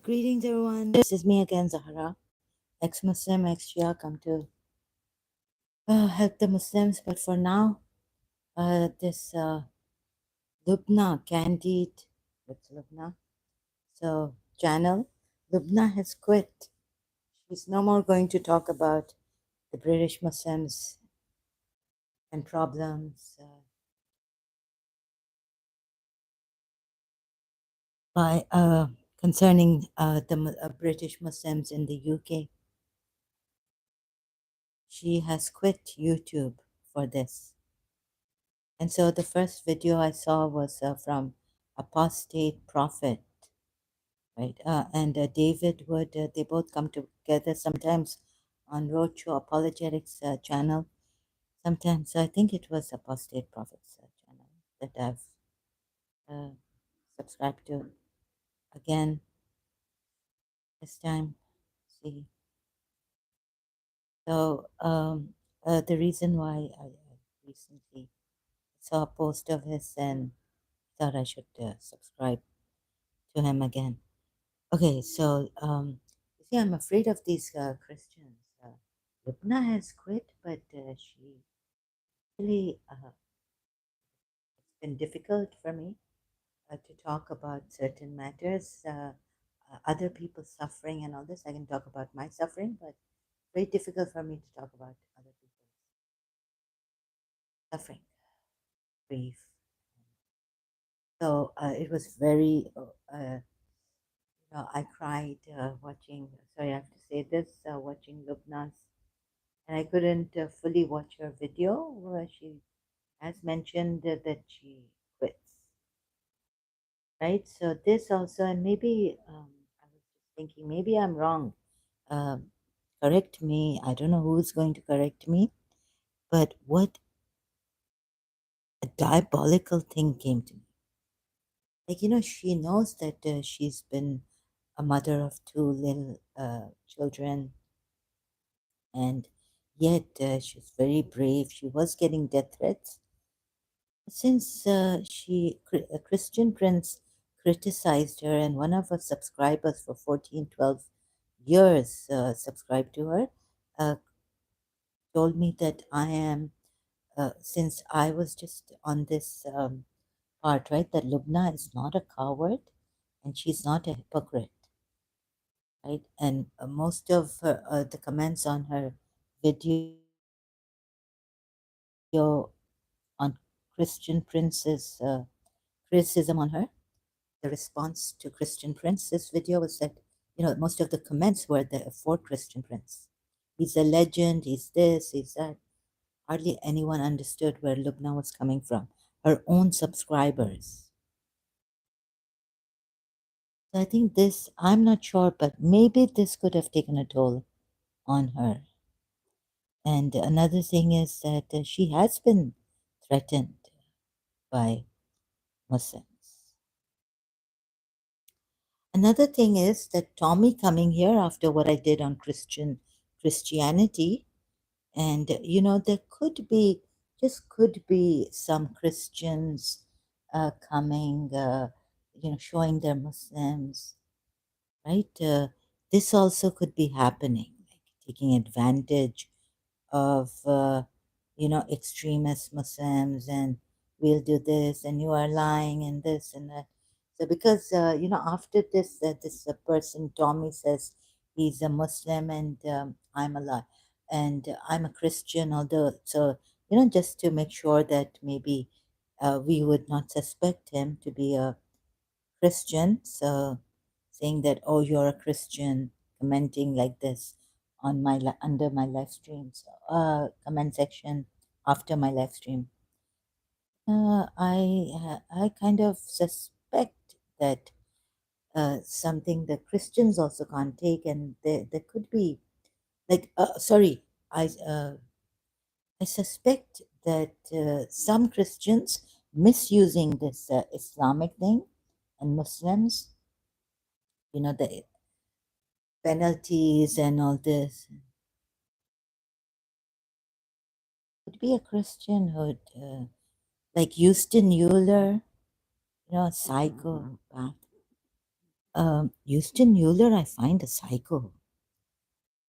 Greetings, everyone. This is me again, Zahra, ex-Muslim, ex-Shia, come to help the Muslims. But for now, this Lubna, Candid, what's Lubna? So, channel, Lubna has quit. She's no more going to talk about the British Muslims and problems by concerning the British Muslims in the UK. She has quit YouTube for this. And so the first video I saw was from Apostate Prophet, right? And David Wood, they both come together sometimes on Roadshow Apologetics channel. Sometimes I think it was Apostate Prophet's channel that I've subscribed to. Again, this time, see. So the reason why I recently saw a post of his and thought I should subscribe to him again. Okay, so you see, I'm afraid of these Christians. Lubna has quit, but she really it's been difficult for me to talk about certain matters, other people's suffering and all this. I can talk about my suffering, but very difficult for me to talk about other people's suffering, grief. So it was very. I cried watching. Sorry, I have to say this. Watching Lubna's, and I couldn't fully watch her video where she has mentioned that she quits. Right. So this also, and maybe I was just thinking, maybe I'm wrong. Um, Correct me. I don't know who's going to correct me, but what a diabolical thing came to me. Like, she knows that she's been a mother of two little children, and yet she's very brave. She was getting death threats. Since a Christian Prince criticized her, and one of her subscribers for 14, 12 years subscribed to her, told me that I am, since I was just on this part, right, that Lubna is not a coward and she's not a hypocrite, right? And most of her, the comments on her video on Christian Prince's criticism on her, the response to Christian Prince, this video was that, most of the comments were there for Christian Prince. He's a legend, he's this, he's that. Hardly anyone understood where Lubna was coming from, her own subscribers. So I think this, I'm not sure, but maybe this could have taken a toll on her. And another thing is that she has been threatened by Muslims. Another thing is that Tommy coming here after what I did on Christianity, and there could be some Christians coming, showing their Muslims, right? This also could be happening, like taking advantage of extremist Muslims, and we'll do this and you are lying and this and that. So because after this person Tommy says he's a Muslim and I'm a and I'm a Christian, although, so just to make sure that maybe we would not suspect him to be a Christian. So saying that, oh, you're a Christian, commenting like this on my under my live streams, comment section after my live stream. I kind of suspect that something that Christians also can't take, and there could be like sorry, I suspect that some Christians misusing this Islamic thing and Muslims, the penalties and all this. Could be a Christian who'd like Houston Euler, psychopath. Houston Mueller, I find a psycho.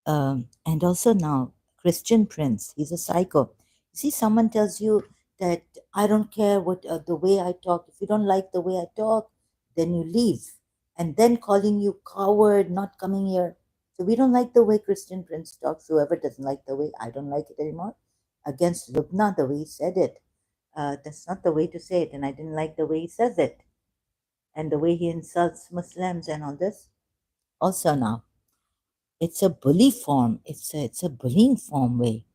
And also now, Christian Prince, he's a psycho. See, someone tells you that I don't care what the way I talk. If you don't like the way I talk, then you leave. And then calling you coward, not coming here. So we don't like the way Christian Prince talks. Whoever doesn't like the way, I don't like it anymore. Against Lubna, the way he said it. That's not the way to say it. And I didn't like the way he says it. And the way he insults Muslims and all this. Also now, it's a bully form. It's a bullying form way.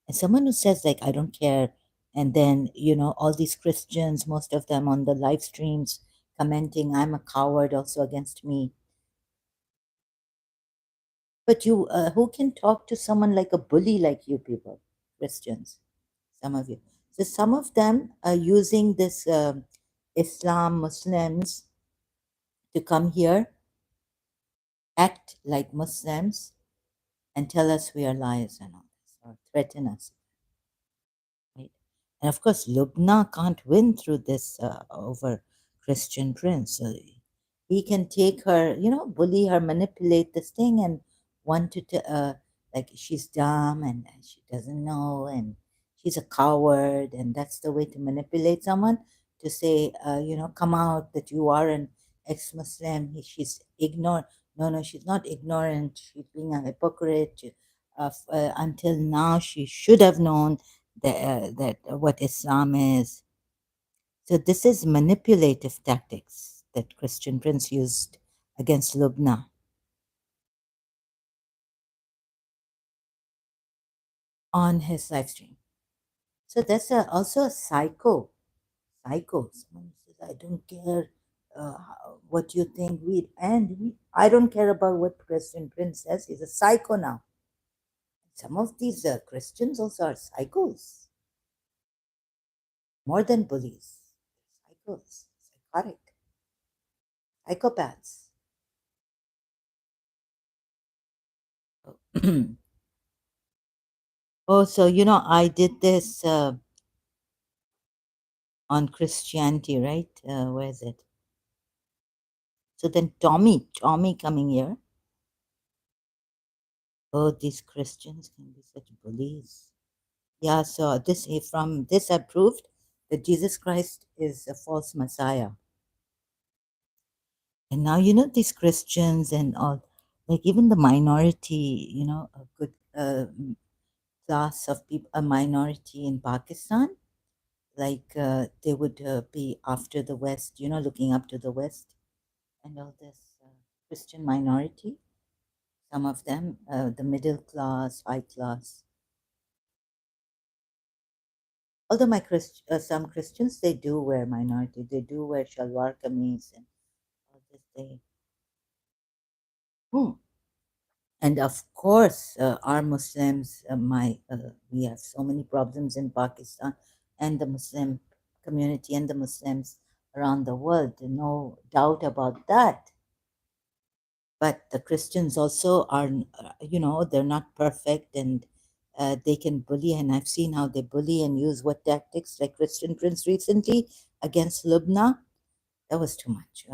And someone who says like I don't care, and then all these Christians, most of them on the live streams, commenting I'm a coward also against me. But you, who can talk to someone like a bully like you people, Christians, some of you. So some of them are using this Islam Muslims to come here, act like Muslims, and tell us we are liars and all this, or threaten us. Right? And of course, Lubna can't win through this over Christian Prince. So he can take her, bully her, manipulate this thing, and want to, like, she's dumb and she doesn't know and she's a coward. And that's the way to manipulate someone to say, come out that you are an ex Muslim. She's ignorant. No, no, she's not ignorant. She's being a hypocrite. Until now, she should have known that what Islam is. So this is manipulative tactics that Christian Prince used against Lubna on his live stream. So that's also a psycho. Someone says, I don't care what you think. I don't care about what Christian Prince says. He's a psycho now. Some of these Christians also are psychos, more than bullies. Psychos, psychotic, psychopaths. Oh, so I did this on Christianity, right? Where is it? So then Tommy coming here. Oh, these Christians can be such bullies. Yeah, so from this I proved that Jesus Christ is a false Messiah. And now these Christians and all, like even the minority, a good class of people, a minority in Pakistan, like they would be after the West, looking up to the West and all this Christian minority, some of them, the middle class, high class. Although some Christians, they do wear minority, they do wear shalwar kameez and all this. Hmm. And of course, our Muslims, we have so many problems in Pakistan and the Muslim community and the Muslims around the world. No doubt about that. But the Christians also are, they're not perfect and they can bully. And I've seen how they bully and use what tactics, like Christian Prince recently against Lubna. That was too much.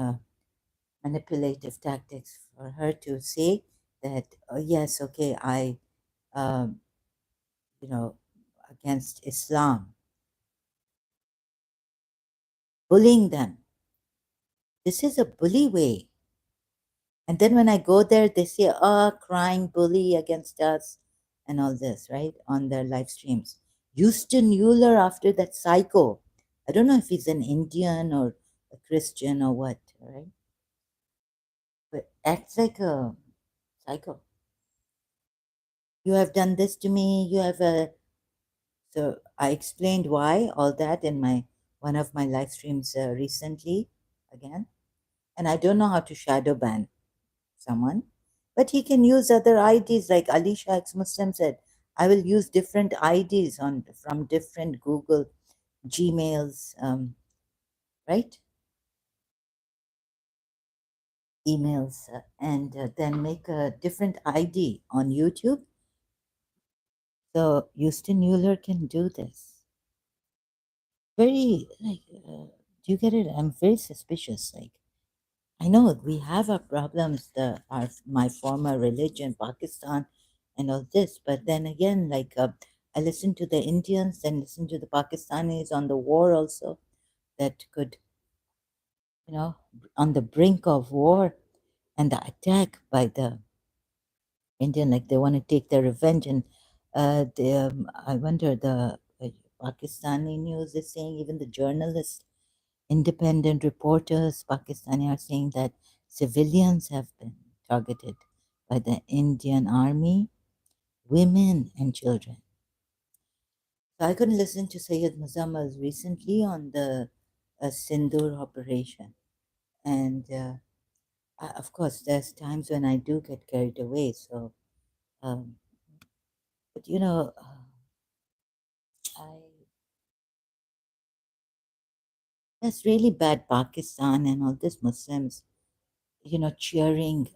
Manipulative tactics for her to say that, oh, yes, okay, um, you know, against Islam, bullying them. This is a bully way. And then when I go there, they say, oh, crying bully against us and all this, right? On their live streams. Houston Euler after that psycho. I don't know if he's an Indian or a Christian or what, right? But acts like a psycho. You have done this to me. You have a. So I explained why all that in one of my live streams recently again. And I don't know how to shadow ban someone, but he can use other IDs like Alisha ex Muslim said. I will use different IDs from different Google Gmails, right? Emails, and then make a different ID on YouTube. So Houston Euler can do this. Very like, do you get it? I'm very suspicious. Like I know we have our problems, my former religion, Pakistan, and all this. But then again, like I listen to the Indians and listen to the Pakistanis on the war also that could, on the brink of war and the attack by the Indian, like they want to take their revenge. And I wonder the Pakistani news is saying, even the journalists, independent reporters, Pakistani, are saying that civilians have been targeted by the Indian army, women and children. So I could listen to Sayyid Muzammal recently on the Sindoor operation. And of course, there's times when I do get carried away. So, um, but I that's really bad. Pakistan and all these Muslims, cheering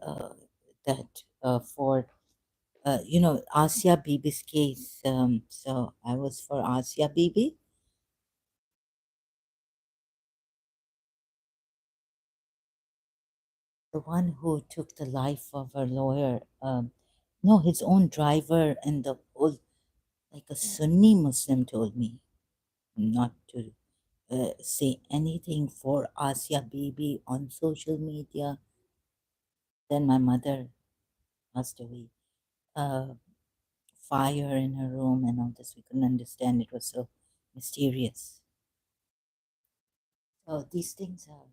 that for Asia Bibi's case. So I was for Asia Bibi, the one who took the life of her lawyer. No, his own driver, and the whole, like a Sunni Muslim told me not to say anything for Asia Bibi on social media. Then my mother passed away. Uh, Fire in her room and all this. We couldn't understand. It was so mysterious. So these things are,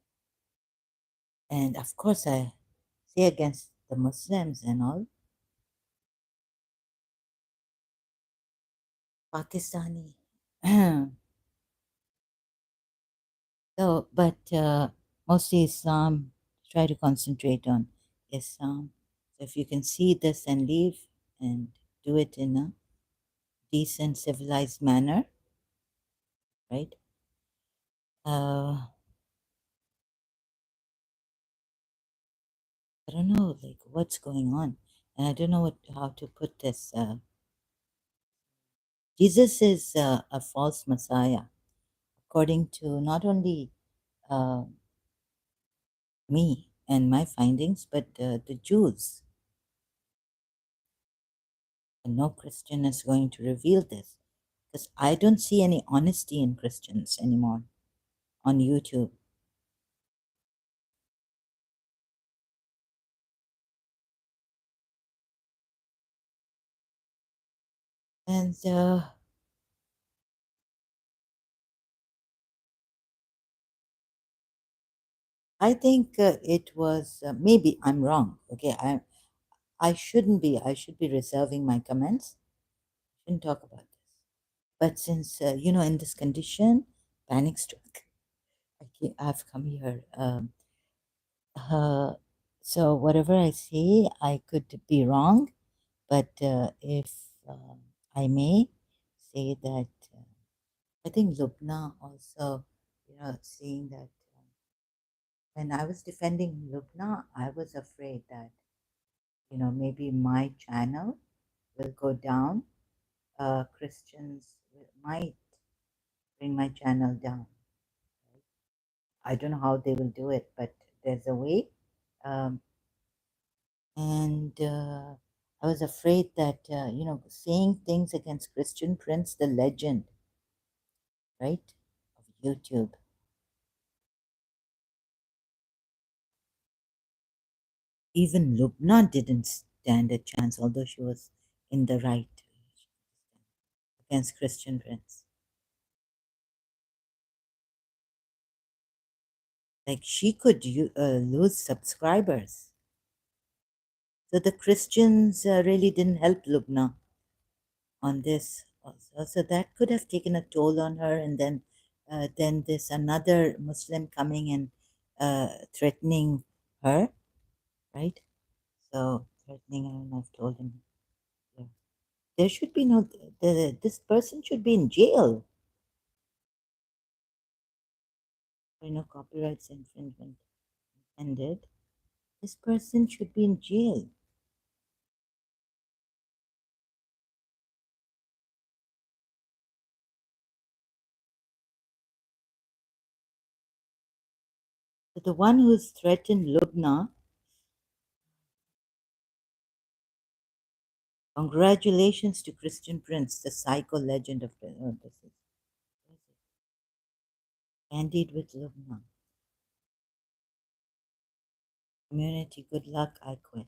and of course, I say against the Muslims and all. Pakistani. So, but mostly Islam, try to concentrate on Islam. So if you can see this and leave and do it in a decent, civilized manner, right? I don't know, like what's going on, and I don't know how to put this. Jesus is a false Messiah, according to not only uh, me and my findings, but the Jews. And no Christian is going to reveal this because I don't see any honesty in Christians anymore on YouTube. And I think it was maybe I'm wrong. Okay, I shouldn't be. I should be reserving my comments. Shouldn't talk about this. But since in this condition, panic struck. I've come here. Uh, so whatever I say, I could be wrong, but if I may say that I think Lubna also, seeing that when I was defending Lubna, I was afraid that maybe my channel will go down. Christians might bring my channel down. I don't know how they will do it, but there's a way. Um, and I was afraid that saying things against Christian Prince, the legend, right, of YouTube. Even Lubna didn't stand a chance, although she was in the right against Christian Prince. Like she could lose subscribers. So the Christians really didn't help Lubna on this also. So that could have taken a toll on her. And then there's another Muslim coming and threatening her, right? So threatening her, and I've told him, yeah, there should be no, this person should be in jail. Copyrights infringement ended. This person should be in jail. So the one who's threatened Lubna, congratulations to Christian Prince, the psycho legend of the. Oh, this is Candid with Lubna. Community, good luck, I quit.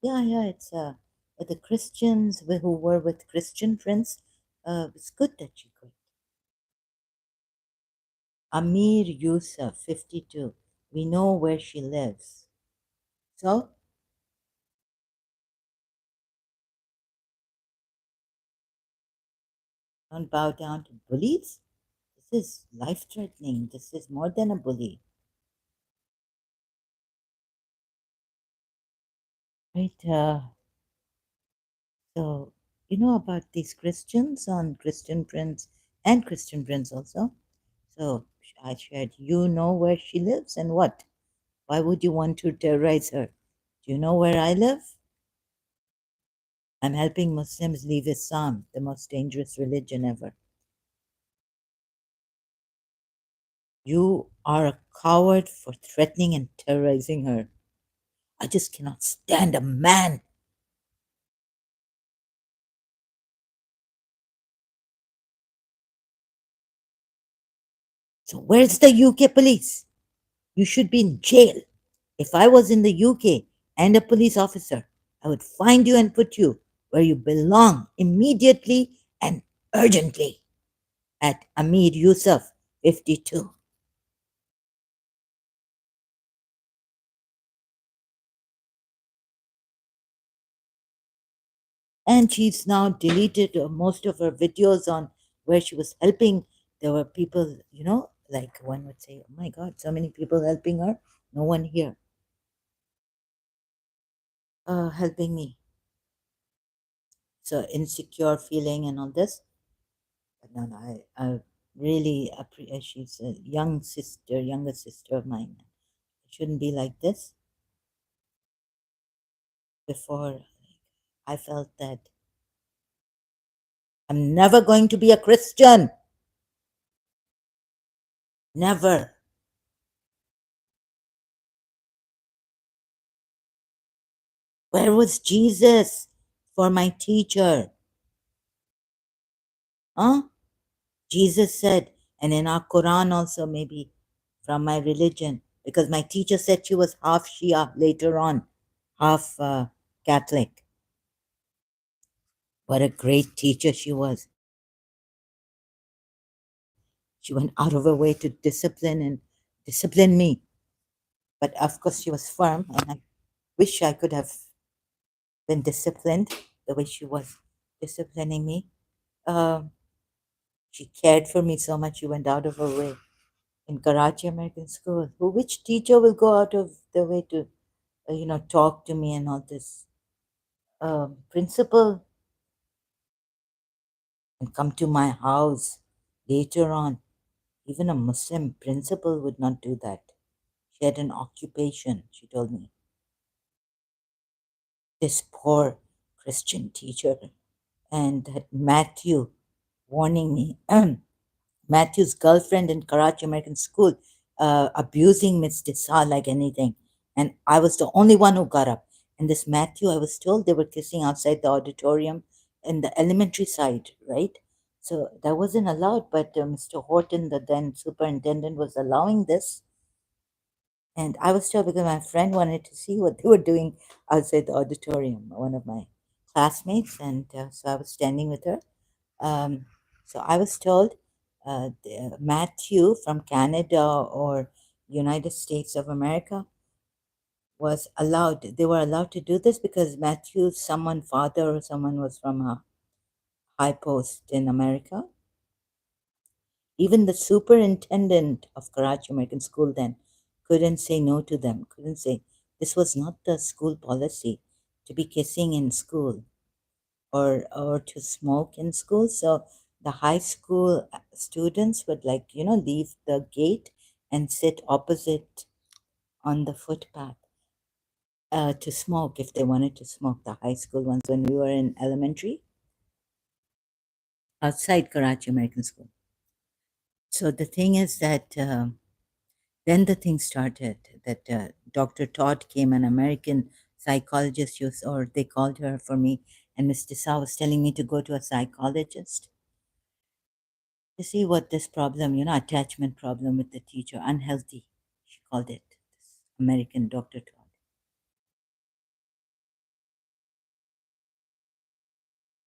Yeah, yeah, it's the Christians who were with Christian Prince. It's good that she quit. Amir Yusuf, 52. We know where she lives. So, don't bow down to bullies. This is life threatening. This is more than a bully. Right? So, you know about these Christians on Christian Prince and Christian Prince also. So, I shared, you know where she lives and what? Why would you want to terrorize her? Do you know where I live? I'm helping Muslims leave Islam, the most dangerous religion ever. You are a coward for threatening and terrorizing her. I just cannot stand a man. So, where's the UK police? You should be in jail. If I was in the UK and a police officer, I would find you and put you where you belong immediately and urgently at Amir Yusuf, 52. And she's now deleted most of her videos on where she was helping. There were people, like one would say, oh my God, so many people helping her, no one here helping me. So insecure feeling and all this. But no, no, I really appreciate. She's a young sister, younger sister of mine. It shouldn't be like this. Before, I felt that I'm never going to be a Christian. Never. Where was Jesus for my teacher? Huh? Jesus said, and in our Quran also, maybe from my religion, because my teacher said she was half Shia later on, half Catholic. What a great teacher she was. She went out of her way to discipline me. But of course, she was firm, and I wish I could have been disciplined the way she was disciplining me. Um, she cared for me so much, she went out of her way. In Karachi American School, which teacher will go out of their way to, talk to me and all this? Principal and come to my house later on. Even a Muslim principal would not do that. She had an occupation, she told me. This poor Christian teacher. And that Matthew warning me. Matthew's girlfriend in Karachi American School abusing Miss Disa like anything. And I was the only one who got up. And this Matthew, I was told they were kissing outside the auditorium in the elementary side, right? So that wasn't allowed, but Mr. Horton, the then superintendent, was allowing this. And I was told because my friend wanted to see what they were doing outside the auditorium, one of my classmates. And so I was standing with her. So I was told Matthew from Canada or United States of America was allowed. They were allowed to do this because Matthew's someone father or someone was from a high post in America. Even the superintendent of Karachi American School then couldn't say no to them. Couldn't say this was not the school policy to be kissing in school or to smoke in school. So the high school students would leave the gate and sit opposite on the footpath to smoke if they wanted to smoke. The high school ones when we were in elementary outside Karachi American School. So the thing is that Then the thing started that Dr. Todd came, an American psychologist, or they called her for me, and Mr. Sa was telling me to go to a psychologist to see what this problem, attachment problem with the teacher, unhealthy, she called it, this American Dr. Todd.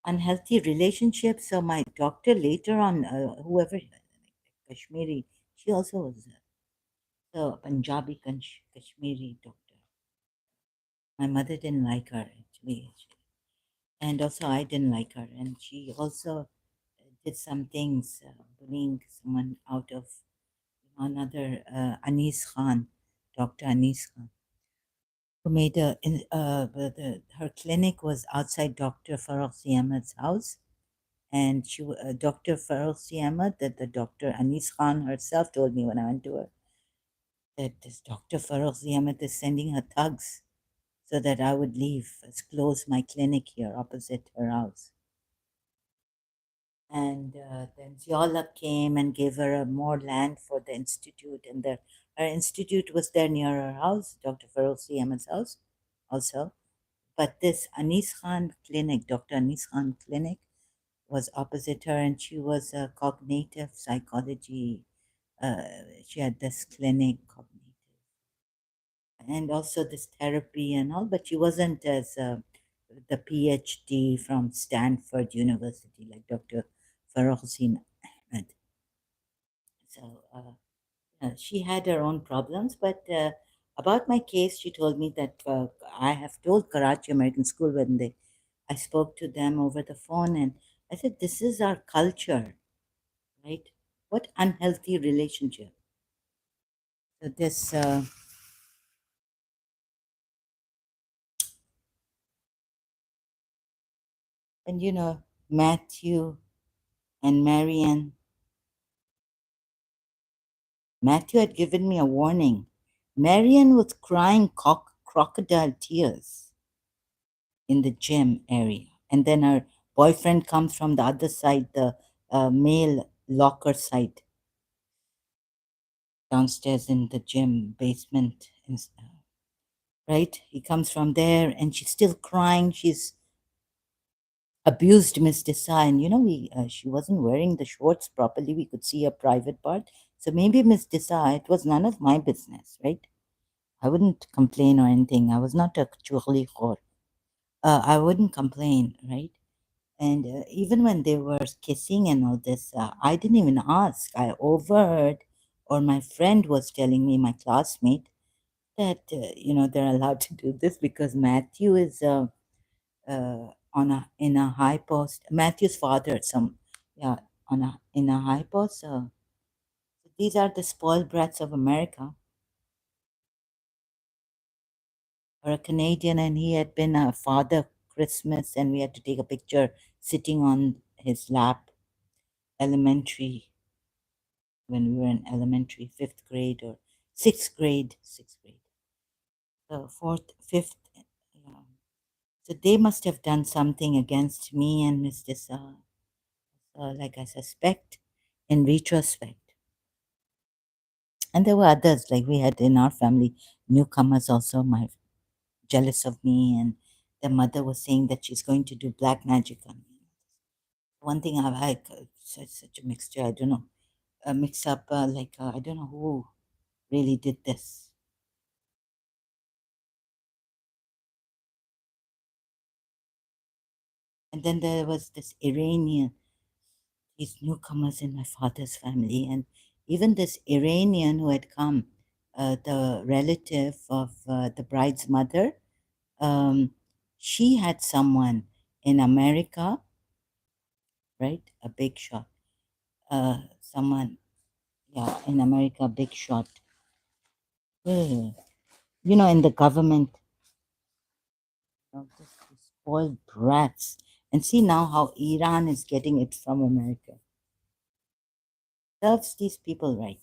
Unhealthy relationships. So my doctor later on, whoever, Kashmiri, she also was a Punjabi Kashmiri doctor. My mother didn't like her actually, and also I didn't like her, and she also did some things, bullying someone out of another Anis Khan, Dr. Anis Khan, who made her clinic was outside Dr. Farooq Ahmed's house, and Dr. Farooq Ahmed, that the Dr. Anis Khan herself told me when I went to her that this Dr. Farooq Ahmed is sending her thugs so that I would leave, close my clinic here opposite her house. And then Ziola came and gave her more land for the institute, and her institute was there near her house, Dr. Farooq Ahmed's house, also. But this Anis Khan clinic, Dr. Anis Khan clinic, was opposite her, and she was a cognitive psychology. Uh, she had this clinic, cognitive, and also this therapy and all, but she wasn't as the PhD from Stanford University like Dr. Farooq Ahmed. So she had her own problems, but about my case, she told me that I have told Karachi American School when I spoke to them over the phone, and I said, "This is our culture, right? What unhealthy relationship?" So this, and Matthew and Marian. Matthew had given me a warning. Marian was crying crocodile tears in the gym area. And then her boyfriend comes from the other side, the male locker side, downstairs in the gym basement. Right? He comes from there and she's still crying. She's abused Miss Desai. And, she wasn't wearing the shorts properly. We could see her private part. So maybe Miss Desai, it was none of my business, right? I wouldn't complain or anything. I was not a churli khor. I wouldn't complain, right? And even when they were kissing and all this, I didn't even ask. I overheard, or my friend was telling me, my classmate, that they're allowed to do this because Matthew is on a in a high post. Matthew's father, yeah, on a in a high post. These are the spoiled brats of America. Or a Canadian, and he had been a father Christmas, and we had to take a picture sitting on his lap, elementary, when we were in elementary, fifth grade or sixth grade, fourth, fifth. Yeah. So they must have done something against me and Mr. Like I suspect, in retrospect. And there were others, like we had in our family, newcomers also, jealous of me, and the mother was saying that she's going to do black magic on me. One thing I've had, such a mixture, I don't know, a mix up, I don't know who really did this. And then there was this Iranian, these newcomers in my father's family, and even this Iranian who had come, the relative of the bride's mother, um, she had someone in America, right? A big shot. Someone, yeah, in America, big shot. Uh, in the government, just these spoiled brats. And see now how Iran is getting it from America. Serves these people right.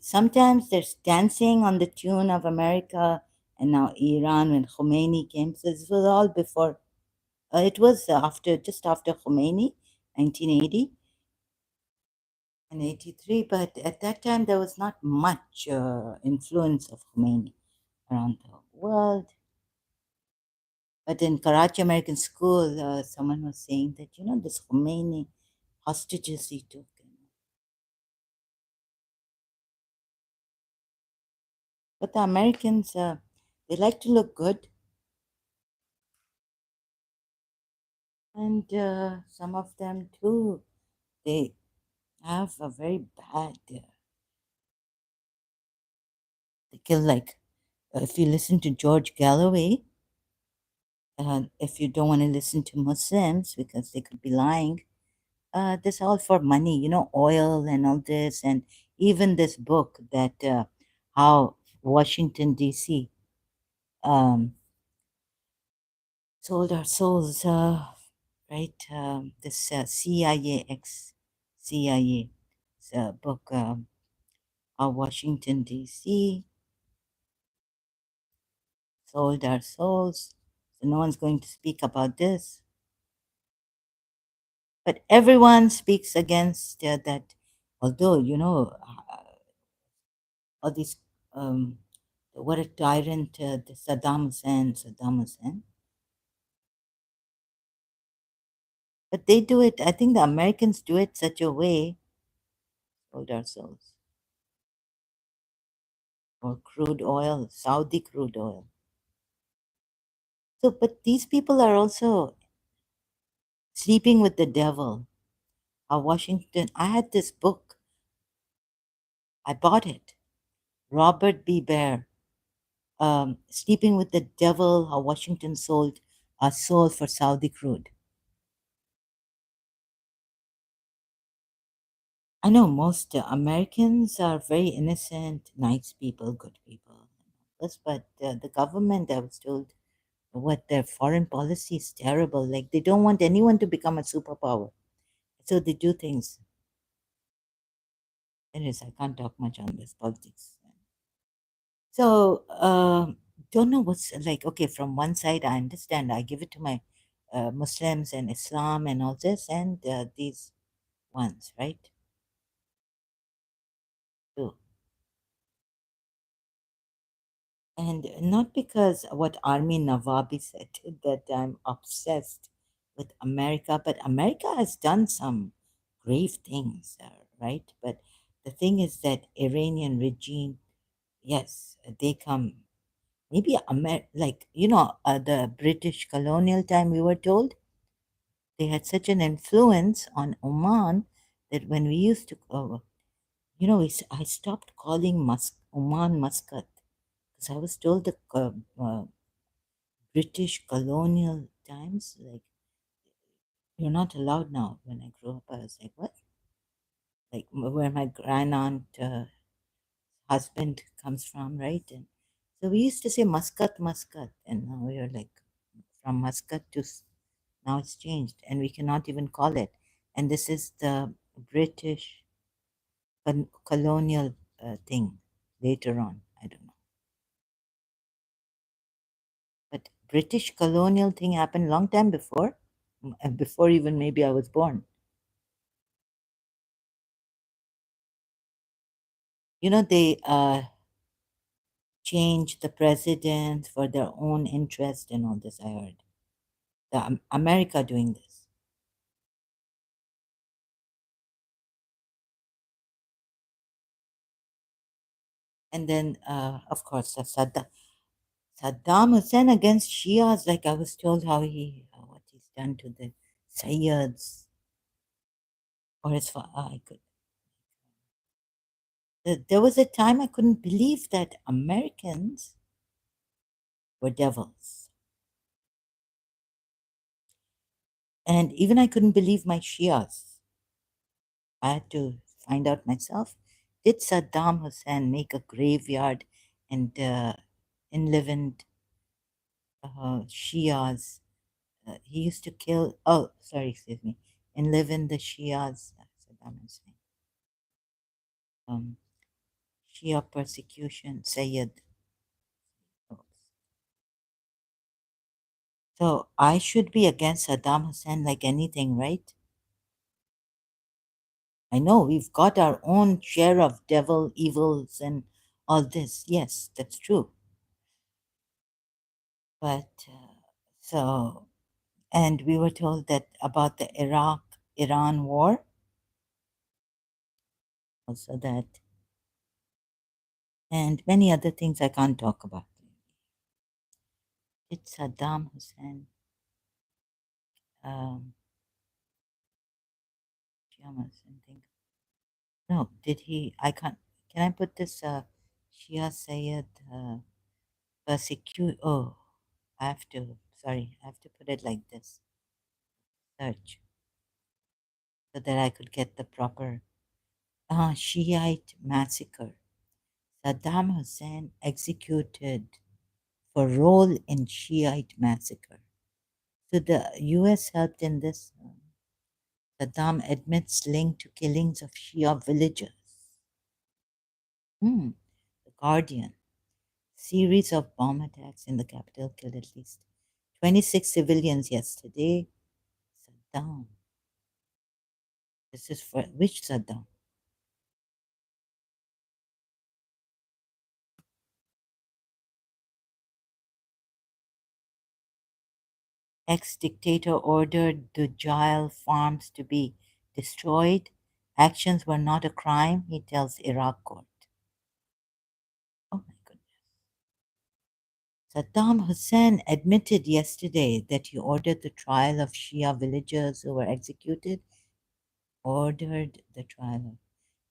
Sometimes there's dancing on the tune of America, and now Iran when Khomeini came. So this was all before. It was just after Khomeini, 1980, in 83, but at that time there was not much influence of Khomeini around the world. But in Karachi American School, someone was saying that, this Khomeini hostages he took. But the Americans, they like to look good. And some of them too, they have a very bad, they kill like, if you listen to George Galloway, if you don't want to listen to Muslims because they could be lying, this all for money, oil and all this, and even this book that how Washington D.C. Um, sold our souls, right? This CIA ex-CIA book, how Washington D.C. sold our souls. So no one's going to speak about this, but everyone speaks against that. Although all these um, what a tyrant, the Saddam Hussein. But they do it, I think the Americans do it such a way, hold ourselves, or crude oil, Saudi crude oil. So, but these people are also sleeping with the devil. Washington, I had this book, I bought it, Robert B. Bear, Sleeping with the Devil, how Washington sold a soul for Saudi crude. I know most Americans are very innocent, nice people, good people. Yes, but the government, I was told, what their foreign policy is terrible. Like they don't want anyone to become a superpower, so they do things. Anyways, I can't talk much on this politics. So don't know what's like. Okay, from one side, I understand. I give it to my Muslims and Islam and all this, and these ones, right? Too. And not because what Armin Navabi said that I'm obsessed with America, but America has done some grave things, right? But the thing is that Iranian regime, yes, they come. Maybe like the British colonial time. We were told they had such an influence on Oman that when we used to, I stopped calling Oman Muscat because I was told the British colonial times, like, you're not allowed now. When I grew up, I was like, what? Like, where my grand aunt husband comes from, right? And so we used to say Muscat, Muscat. And now we are like, from Muscat to now it's changed. And we cannot even call it. And this is the British colonial thing later on. I don't know. But British colonial thing happened long time before, before even maybe I was born. They change the president for their own interest and all this. I heard America doing this, and then of course Saddam Hussein against Shias. Like I was told how what he's done to the Sayyids or his I could. There was a time I couldn't believe that Americans were devils, and even I couldn't believe my Shias. I had to find out myself. Did Saddam Hussein make a graveyard and enlivened Shias? He used to kill, oh, sorry, excuse me, enliven the Shias, Saddam Hussein. Um, Shia persecution, Sayyid. So I should be against Saddam Hussein like anything, right? I know we've got our own share of devil evils and all this. Yes, that's true. But so, and we were told that about the Iraq Iran war, also that, and many other things I can't talk about. It's Saddam Hussein. Um, Shia Hussein thing. No, did he? I can't. Can I put this Shia Sayed persecute? Oh, I have to. Sorry, I have to put it like this. Search so that I could get the proper Shiite massacre. Saddam Hussein executed for role in Shiite massacre. So the U.S. helped in this. Saddam admits link to killings of Shia villagers. The Guardian. Series of bomb attacks in the capital killed at least 26 civilians yesterday. Saddam. This is for which Saddam? Ex-dictator ordered the Jail farms to be destroyed. Actions were not a crime, he tells Iraq court. Oh my goodness. Saddam Hussein admitted yesterday that he ordered the trial of Shia villagers who were executed, ordered the trial,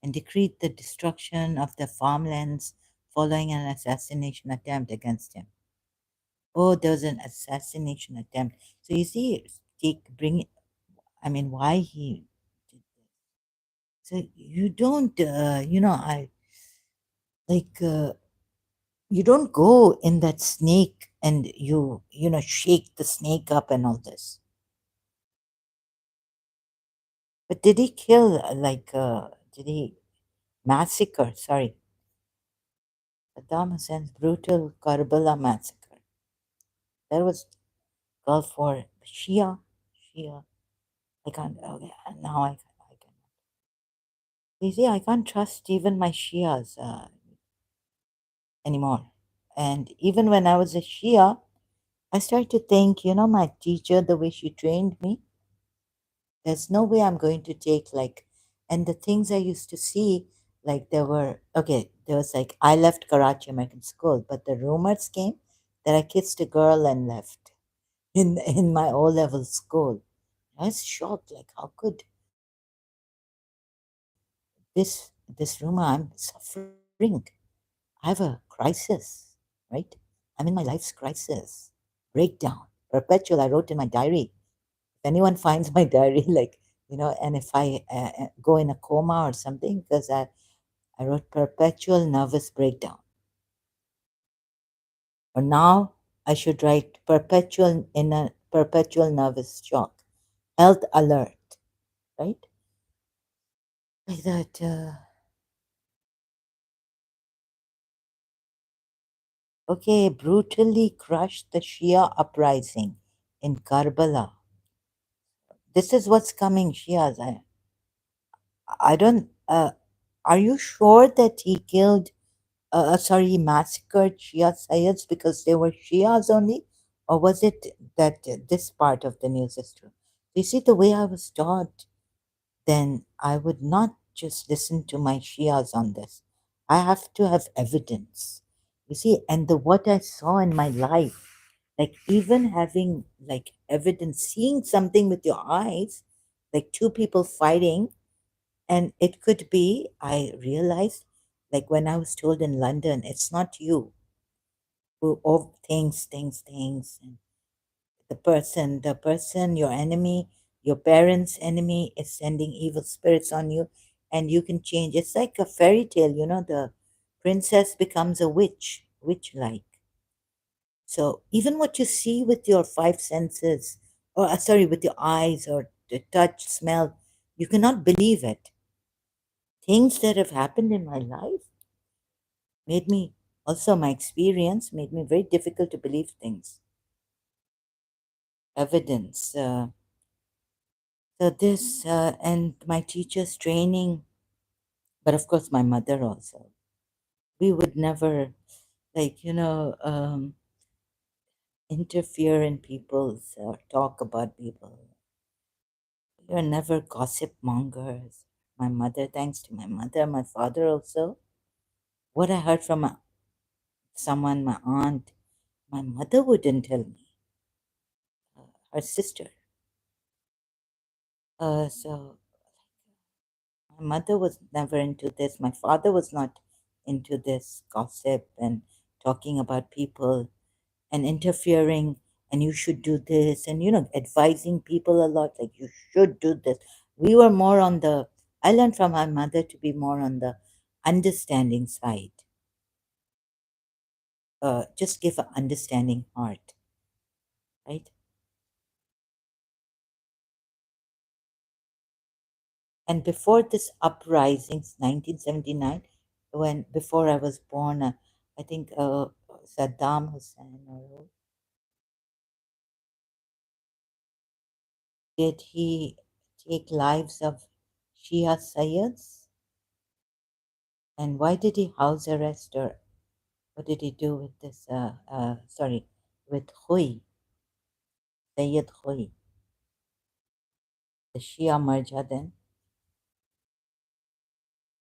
and decreed the destruction of their farmlands following an assassination attempt against him. Oh, there was an assassination attempt. So you see, bring. I mean, why he did this? So you don't, I like. You don't go in that snake and shake the snake up and all this. But did he kill? Did he massacre? Sorry, Saddam Hussein's brutal Karbala massacre. That was Gulf War. Shia. I can't. Okay, now I can. You see, I can't trust even my Shias anymore. And even when I was a Shia, I started to think, my teacher, the way she trained me, there's no way I'm going to take and the things I used to see, there was I left Karachi American School, but the rumors came that I kissed a girl and left in my O level school. I was shocked, like, how could this this rumor? I'm suffering. I have a crisis, right? I'm in my life's crisis, breakdown, perpetual. I wrote in my diary. If anyone finds my diary, and if I go in a coma or something, because I wrote perpetual nervous breakdown. Or now I should write perpetual nervous shock, health alert, right? Like that. Okay, brutally crushed the Shia uprising in Karbala. This is what's coming, Shias. I don't. Are you sure that he killed? Sorry, he massacred Shia Sayyids because they were Shias only, or was it that this part of the news is true? You see, the way I was taught, then I would not just listen to my Shias on this. I have to have evidence. You see, and the what I saw in my life, like even having evidence, seeing something with your eyes, like two people fighting, and it could be, I realized, like when I was told in London, it's not you who things, and the person, your enemy, your parents' enemy is sending evil spirits on you, and you can change. It's like a fairy tale, the princess becomes a witch like. So even what you see with your five senses, or sorry, with your eyes or the touch, smell, you cannot believe it. Things that have happened in my life made me, also my experience made me very difficult to believe things. Evidence. So this and my teacher's training, but of course my mother also. We would never, like, interfere in people's talk about people. We were never gossip mongers. My mother, thanks to my mother, my father also. What I heard from someone, my aunt, my mother wouldn't tell me. Her sister. So my mother was never into this. My father was not into this gossip and talking about people and interfering, and you should do this, and advising people a lot, like you should do this. We were more on the, I learned from my mother to be more on the understanding side. Just give an understanding heart, right? And before this uprising, 1979, when before I was born, I think Saddam Hussein, or did he take lives of Shia Sayyids? And why did he house arrest, or what did he do with this? Sorry, with Hui, Sayyid Hui, the Shia Marja then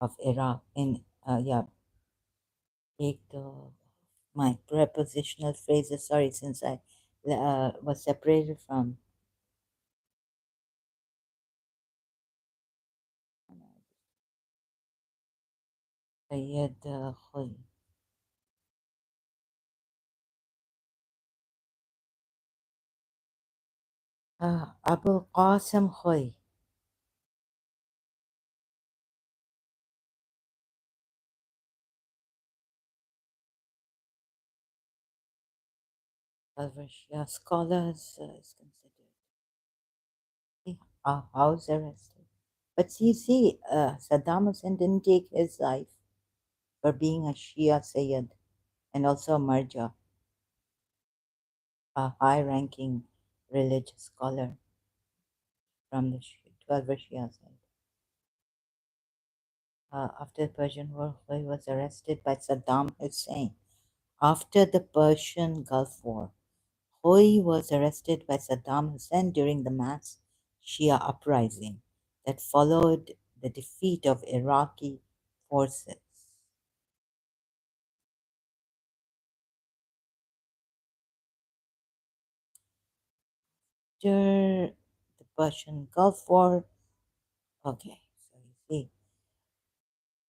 of Iraq. In yeah, take my prepositional phrases. Sorry, since I was separated from Sayyid Hui. Abu Qasim Hui. Al-Shia scholars is considered a house arrested. But Saddam Hussein didn't take his life for being a Shia Sayyid and also a Marja, a high ranking religious scholar from the 12 Shia side. After the Persian War, he was arrested by Saddam Hussein. After the Persian Gulf War, Hoi was arrested by Saddam Hussein during the mass Shia uprising that followed the defeat of Iraqi forces. After the Persian Gulf War, okay, so you see,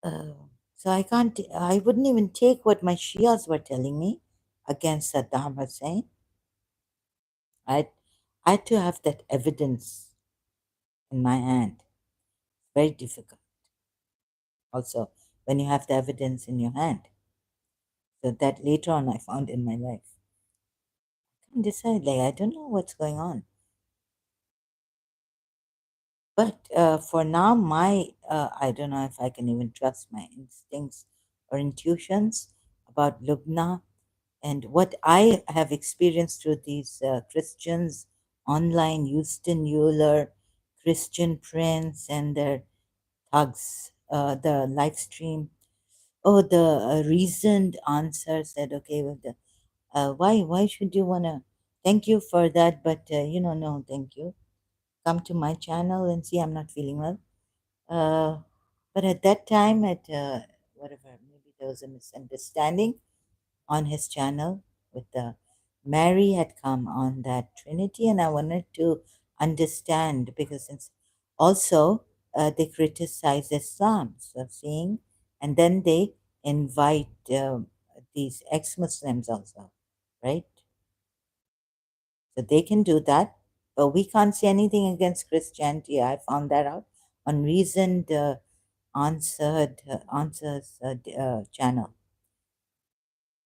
uh, so I wouldn't even take what my Shias were telling me against Saddam Hussein. I, I had to have that evidence in my hand. Very difficult. Also, when you have the evidence in your hand. So that later on I found in my life. I can't decide, like, I don't know what's going on. But for now, I don't know if I can even trust my instincts or intuitions about Lubna and what I have experienced through these Christians online, Houston Euler, Christian Prince, and their thugs, the live stream. Oh, the reasoned answer said, okay, well, why should you wanna? Thank you for that, but no, thank you. Come to my channel and see I'm not feeling well. Uh, but at that time, at whatever, maybe there was a misunderstanding on his channel with the Mary had come on that Trinity, and I wanted to understand because since also they criticize Islam, so seeing, and then they invite these ex-Muslims also, right? So they can do that, but we can't say anything against Christianity. I found that out on Reasoned Answers channel.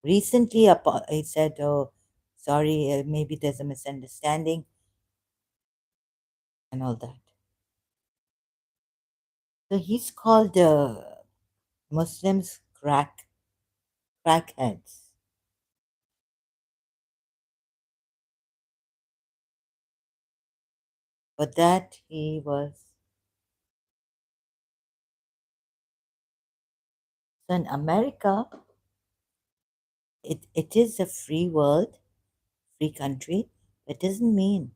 Recently, he said, "Oh, sorry, maybe there's a misunderstanding and all that." So he's called Muslims crackheads. but that he was. So in America, it is a free world, free country. That doesn't mean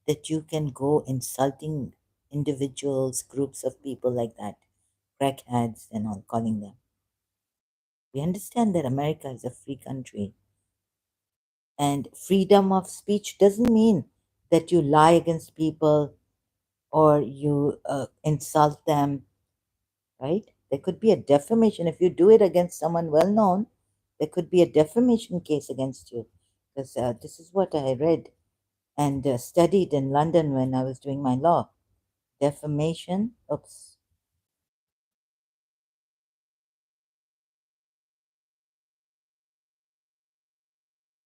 that you can go insulting individuals, groups of people like that, crackheads and all, calling them. We understand that America is a free country, and freedom of speech doesn't mean that you lie against people or you insult them, right? There could be a defamation. If you do it against someone well known, there could be a defamation case against you. Because this is what I read and studied in London when I was doing my law. Defamation, oops,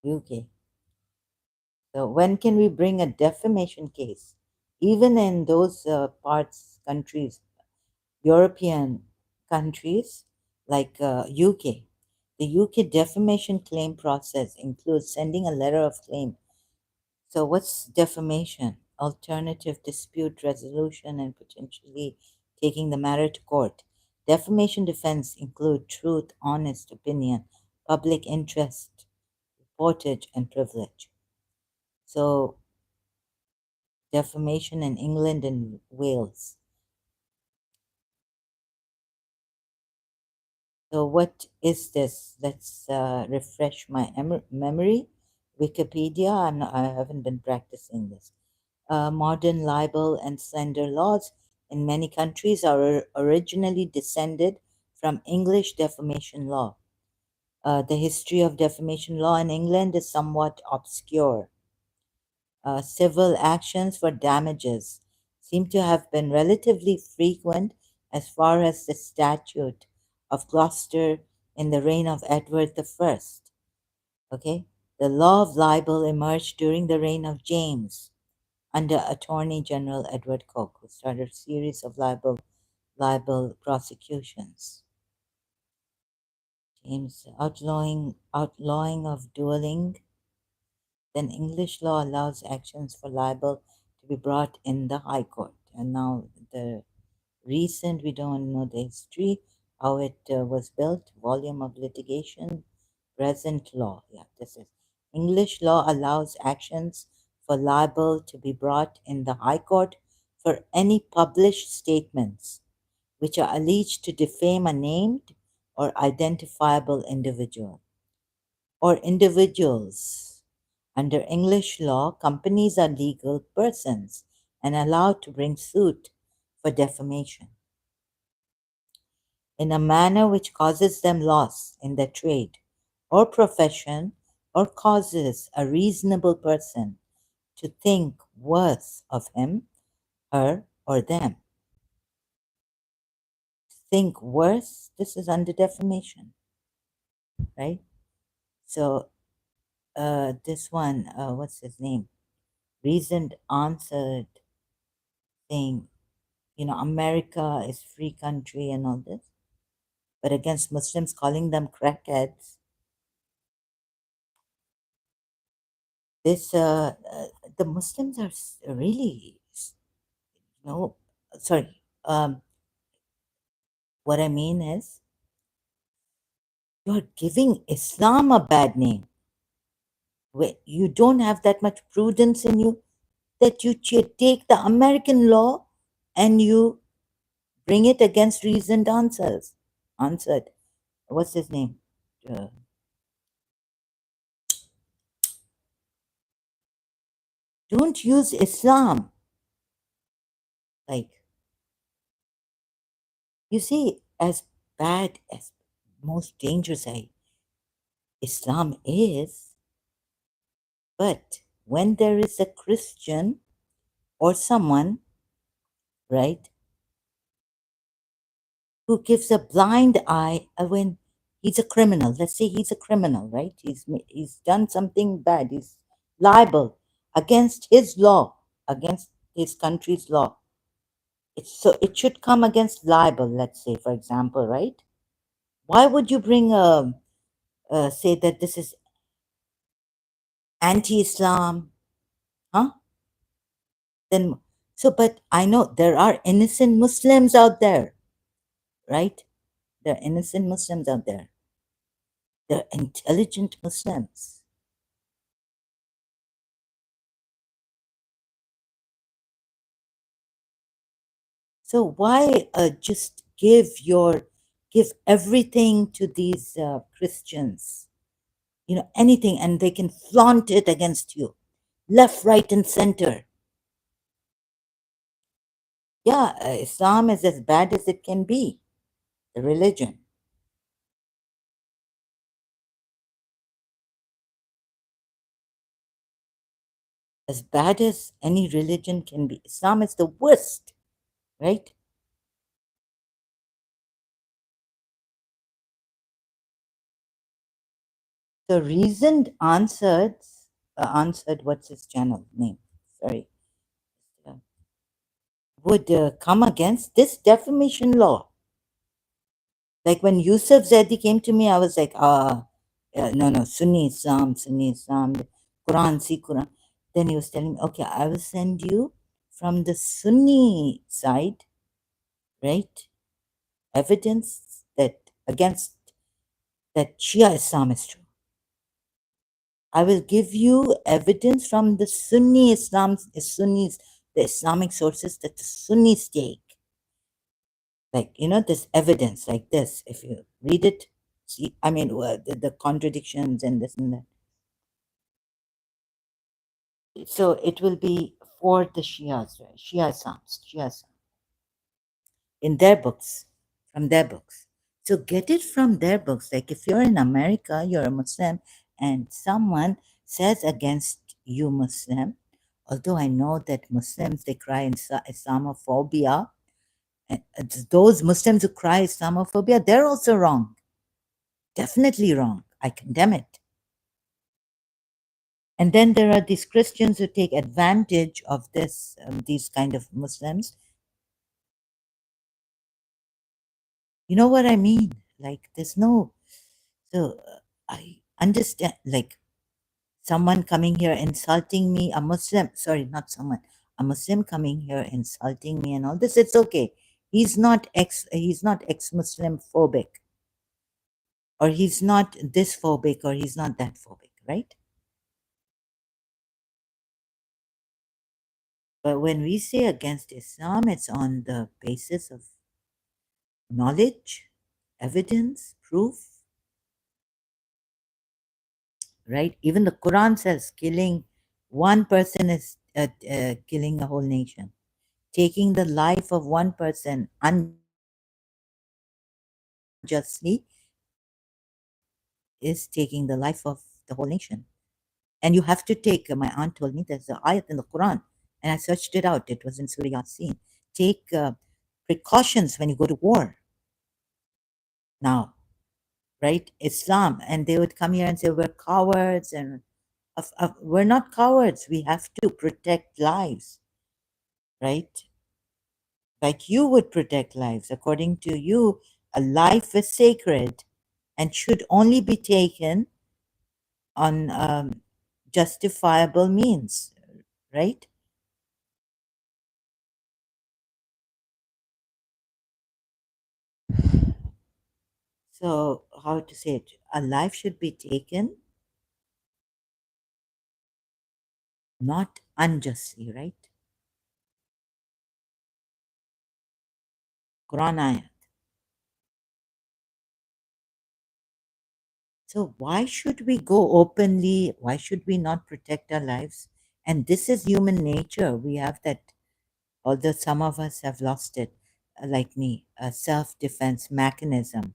UK. So when can we bring a defamation case? Even in those parts, countries, European countries like UK, the UK defamation claim process includes sending a letter of claim. So, what's defamation? Alternative dispute resolution and potentially taking the matter to court. Defamation defense include truth, honest opinion, public interest, reportage, and privilege. So, defamation in England and Wales. So, what is this? Let's refresh my memory. Wikipedia, I haven't been practicing this. Modern libel and slander laws in many countries are originally descended from English defamation law. The history of defamation law in England is somewhat obscure. Civil actions for damages seem to have been relatively frequent as far as the Statute of Gloucester in the reign of Edward the First. Okay, the law of libel emerged during the reign of James under Attorney General Edward Coke, who started a series of libel prosecutions. James outlawing of dueling. Then English law allows actions for libel to be brought in the High Court. And now the recent, we don't know the history, how it was built, volume of litigation, present law. Yeah, this is English law allows actions for libel to be brought in the High Court for any published statements which are alleged to defame a named or identifiable individual or individuals. Under English law, companies are legal persons and allowed to bring suit for defamation in a manner which causes them loss in their trade or profession or causes a reasonable person to think worse of him, her, or them. Think worse, this is under defamation, right? So, this one, what's his name? Reasoned answered saying, America is free country and all this, but against Muslims calling them crackheads, this the Muslims are really, no, sorry. What I mean is, you're giving Islam a bad name. You don't have that much prudence in you that you take the American law and you bring it against reasoned answers. Answered. What's his name? Uh, don't use Islam. Like, you see, as bad as most dangerous Islam is, but when there is a Christian or someone, right, who gives a blind eye when he's a criminal, let's say he's a criminal, right? He's done something bad. He's liable against his law, against his country's law. So it should come against libel, let's say, for example, right? Why would you bring say that this is anti-Islam, huh? Then So, but I know there are innocent Muslims out there, right? There are innocent Muslims out there. They're intelligent Muslims. So why just give everything to these Christians? You know, anything, and they can flaunt it against you, left, right, and center. Yeah, Islam is as bad as it can be, the religion. As bad as any religion can be. Islam is the worst, right? The reasoned answered what's his channel name? Sorry, uh, would come against this defamation law. Like when Yusuf Zedi came to me, I was like, no, Sunni Islam, the Quran, see Quran. Then he was telling me, okay, I will send you from the Sunni side, right? Evidence that against that Shia Islam is true. I will give you evidence from the Sunni Islam, Sunnis, the Islamic sources that the Sunnis take. Like, you know, this evidence like this. If you read it, see, I mean, the contradictions and this and that. So it will be for the Shias, right? Shia Isams, Shia Islam, in their books, from their books. So get it from their books. Like if you're in America, you're a Muslim, and someone says against you Muslim, although I know that Muslims, they cry in Islamophobia, and those Muslims who cry Islamophobia, they're also wrong. Definitely wrong. I condemn it. And then there are these Christians who take advantage of this, these kind of Muslims. You know what I mean? Like, there's no. So I understand, like, someone coming here insulting me, a Muslim, sorry, not someone, a Muslim coming here insulting me and all this. It's okay. He's not ex-Muslim phobic, or he's not this phobic, or he's not that phobic, right? But when we say against Islam, it's on the basis of knowledge, evidence, proof, right? Even the Quran says killing one person is killing a whole nation. Taking the life of one person unjustly is taking the life of the whole nation. And you have to take, my aunt told me there's an ayat in the Quran, and I searched it out. It was in Surah Yasin. Take precautions when you go to war now, right? Islam. And they would come here and say, we're cowards. And we're not cowards. We have to protect lives, right? Like you would protect lives. According to you, a life is sacred and should only be taken on justifiable means, right? So, how to say it? A life should be taken not unjustly, right? Quran ayat. So, why should we go openly? Why should we not protect our lives? And this is human nature. We have that, although some of us have lost it, like me, a self defense mechanism.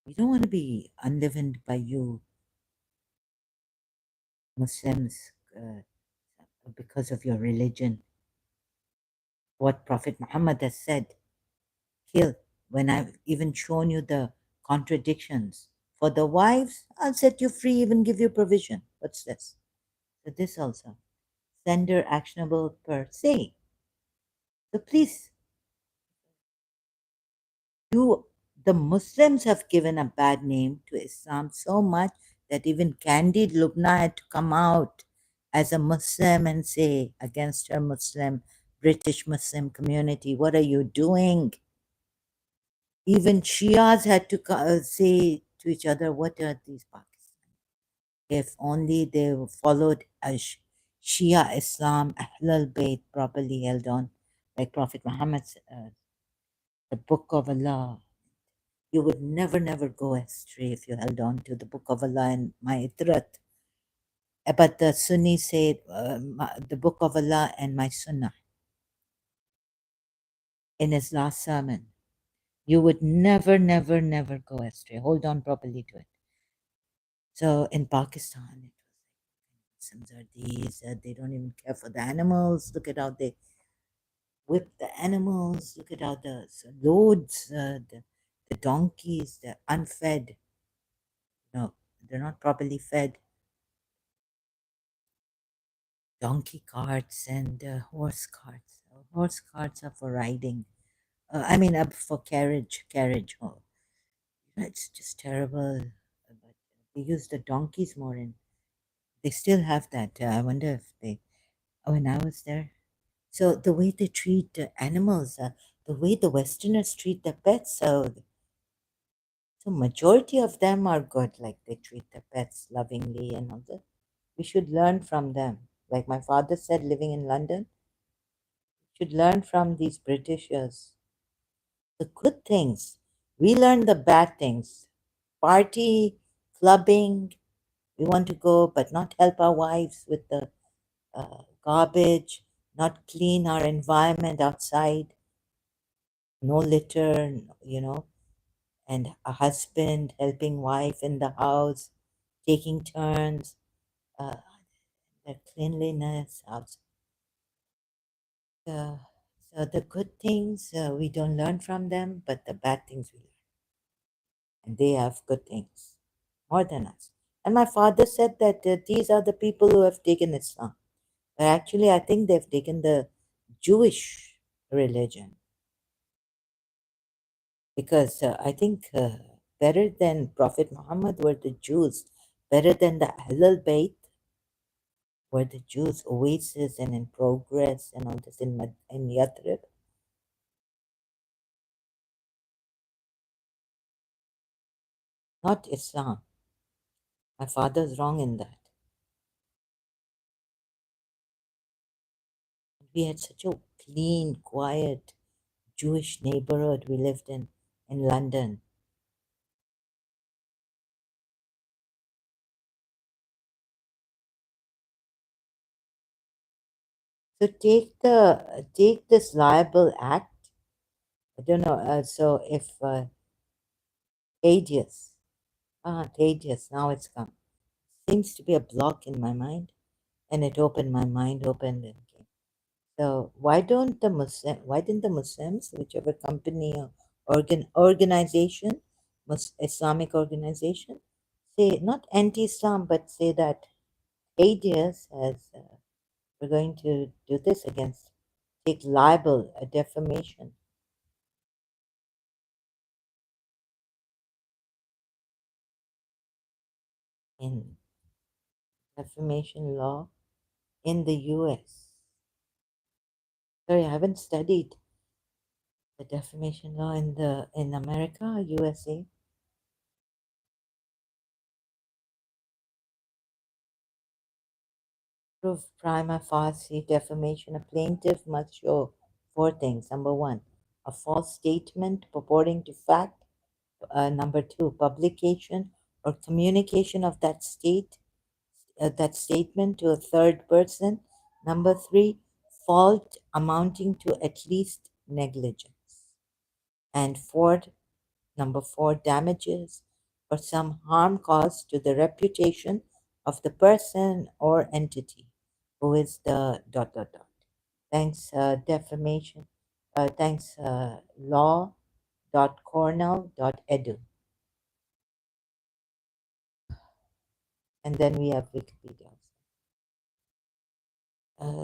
We don't want to be unleavened by you, Muslims, because of your religion. What Prophet Muhammad has said, kill. When I've even shown you the contradictions. For the wives, I'll set you free, even give you provision. What's this? So this also. Sender actionable per se. So please, you The Muslims have given a bad name to Islam so much that even Candide Lubna had to come out as a Muslim and say against her Muslim, British Muslim community, what are you doing? Even Shias had to say to each other, what are these Pakistan? If only they followed a Shia Islam, Ahlul Bayt properly held on, like Prophet Muhammad, the Book of Allah. You would never, never go astray if you held on to the Book of Allah and my Itrat. But the Sunnis say the Book of Allah and my Sunnah in his last sermon. You would never, never, never go astray. Hold on properly to it. So in Pakistan, Muslims are these, they don't even care for the animals. Look at how they whip the animals. Look at how the loads, the donkeys, they're unfed. No, they're not properly fed. Donkey carts and horse carts. Horse carts are for riding. I mean, for carriage. Oh, it's just terrible. But they use the donkeys more, and they still have that. I wonder if they. When I was there, so the way they treat animals, the way the Westerners treat their pets, so majority of them are good. Like they treat their pets lovingly and all that. We should learn from them. Like my father said, living in London, should learn from these Britishers. The good things. We learn the bad things. Party, clubbing, we want to go, but not help our wives with the garbage, not clean our environment outside, no litter, and a husband helping wife in the house, taking turns, uh, the cleanliness, the, so the good things we don't learn from them, but the bad things we learn. And they have good things more than us. And my father said that these are the people who have taken Islam. But actually, I think they've taken the Jewish religion because I think better than Prophet Muhammad were the Jews, better than the Ahlul Bayt were the Jews, Oasis and in Progress and all this in Yathrib. Not Islam. My father's wrong in that. We had such a clean, quiet Jewish neighborhood we lived in London. So take this liable act. I don't know. So if Thaddeus, Thaddeus, now it's come. Seems to be a block in my mind, and it opened my mind, opened and came. So why didn't the Muslims, whichever company or organization, Islamic organization, say not anti-Islam, but say that Thaddeus has we're going to do this against, take libel, a defamation in defamation law in the US. Sorry, I haven't studied the defamation law in America, USA. Proof prima facie defamation. A plaintiff must show four things. Number one, a false statement purporting to fact. Number two, publication or communication of that statement to a third person. Number three, fault amounting to at least negligence. And fourth, number four, damages or some harm caused to the reputation of the person or entity who is the dot dot dot. Thanks, defamation. Thanks, law.cornell.edu. And then we have Wikipedia.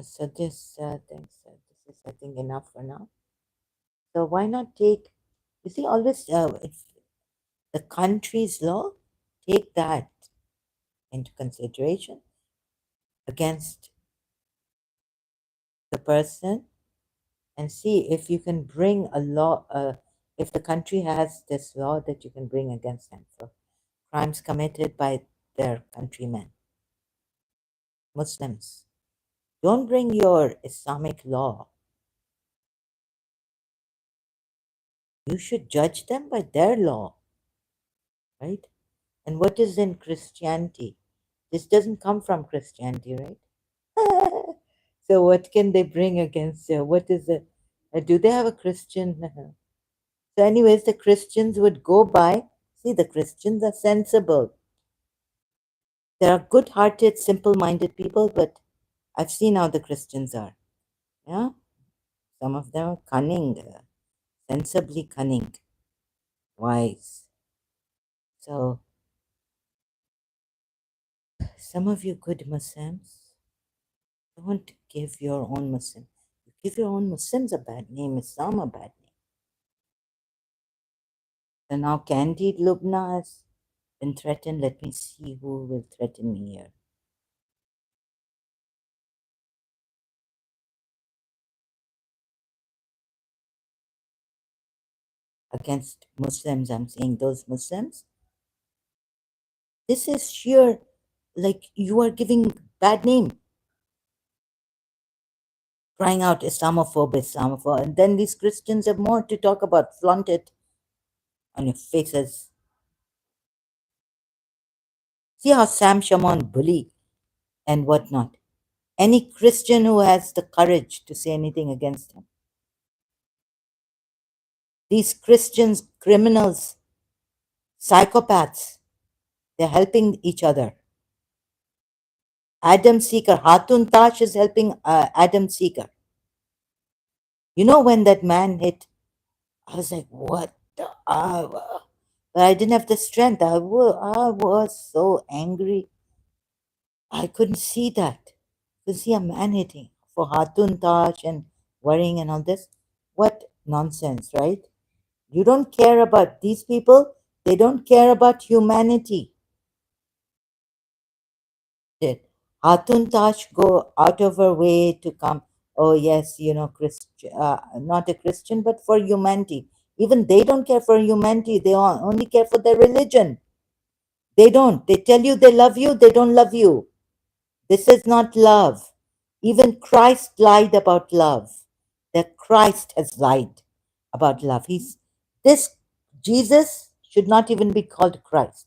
So this, thanks. This is, I think, enough for now. So why not take You see, always it's the country's law, take that into consideration against the person and see if you can bring a law, if the country has this law that you can bring against them for crimes committed by their countrymen, Muslims. Don't bring your Islamic law. You should judge them by their law, right? And what is in Christianity? This doesn't come from Christianity, right? So what can they bring against what is it? Do they have a Christian? So, anyways, the Christians would go by. See, the Christians are sensible. There are good-hearted, simple-minded people, but I've seen how the Christians are. Yeah, some of them are cunning, sensibly cunning, wise. So, some of you good Muslims, don't give your own Muslim. You give your own Muslims a bad name, Islam a bad name. So now Candid Lubna has been threatened. Let me see who will threaten me here. Against Muslims, I'm saying those Muslims. This is sheer, like you are giving bad name, crying out Islamophobe, Islamophobe. And then these Christians have more to talk about, flaunt it on your faces. See how Sam Shamoun bully and whatnot. Any Christian who has the courage to say anything against him. These Christians, criminals, psychopaths, they're helping each other. Adam Seeker, Hatun Tash is helping Adam Seeker. You know, when that man hit, I was like, what the? But I didn't have the strength. I was so angry. I couldn't see that. To see a man hitting for Hatun Tash and worrying and all this. What nonsense, right? You don't care about these people. They don't care about humanity. Did Hatun Tash go out of her way to come? Oh yes, not a Christian, but for humanity. Even they don't care for humanity. They only care for their religion. They don't. They tell you they love you. They don't love you. This is not love. Even Christ lied about love. That Christ has lied about love. This Jesus should not even be called Christ.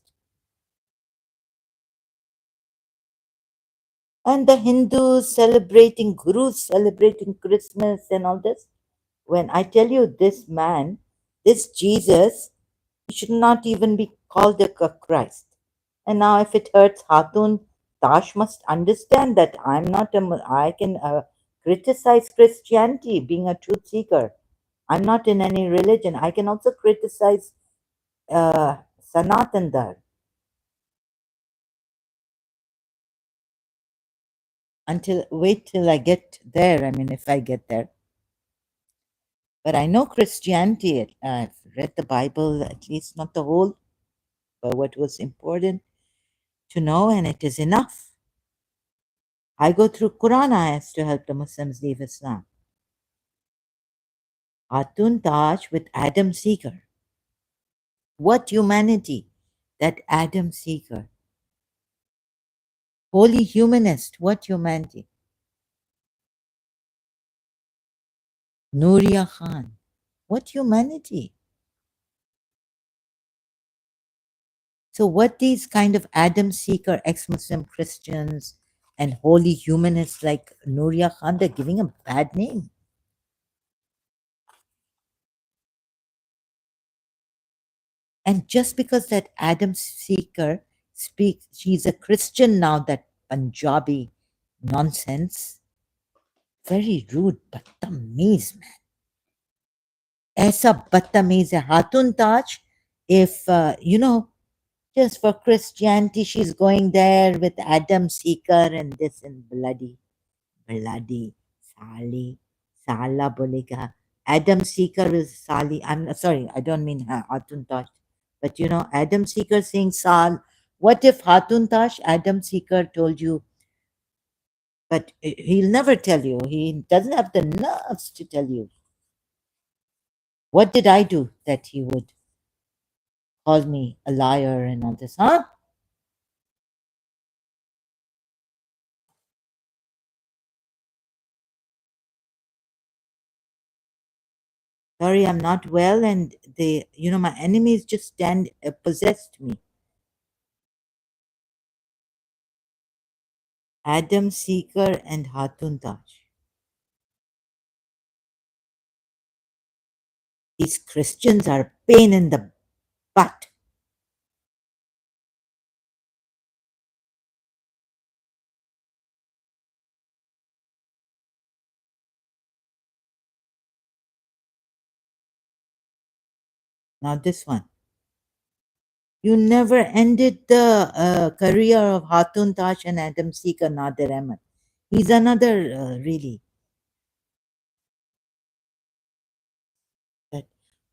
And the Hindus celebrating, Gurus celebrating Christmas and all this. When I tell you this man, this Jesus, he should not even be called a Christ. And now, if it hurts Hatun, Tash must understand that I'm not I can criticize Christianity, being a truth seeker. I'm not in any religion. I can also criticize Sanatan Dhar. Wait till I get there. I mean, if I get there. But I know Christianity. I've read the Bible, at least not the whole, but what was important to know, and it is enough. I go through Quran ayahs to help the Muslims leave Islam. Hatun Taj with Adam Seeker. What humanity? That Adam Seeker. Holy humanist. What humanity? Nuria Khan. What humanity? So, what these kind of Adam Seeker, ex Muslim Christians, and holy humanists like Nuria Khan, they're giving a bad name. And just because that Adam Seeker speaks, she's a Christian now, that Punjabi nonsense, very rude, बदतमीज man. ऐसा बदतमीज है Hatun Taj. If, just for Christianity, she's going there with Adam Seeker and this and bloody, sali, sala bolega. Adam Seeker is Sali. I'm sorry, I don't mean Hatun Tash, but Adam Seeker saying Sal. What if Hatun Tash, Adam Seeker told you, but he'll never tell you. He doesn't have the nerves to tell you. What did I do that he would call me a liar and all this, huh? Sorry, I'm not well, and my enemies just possessed me. Adam Seeker and Hatun Tash. These Christians are a pain in the butt. Now this one. You never ended the career of Hatun Tash and Adam Seeker Nadir Ahmed. He's another really. But,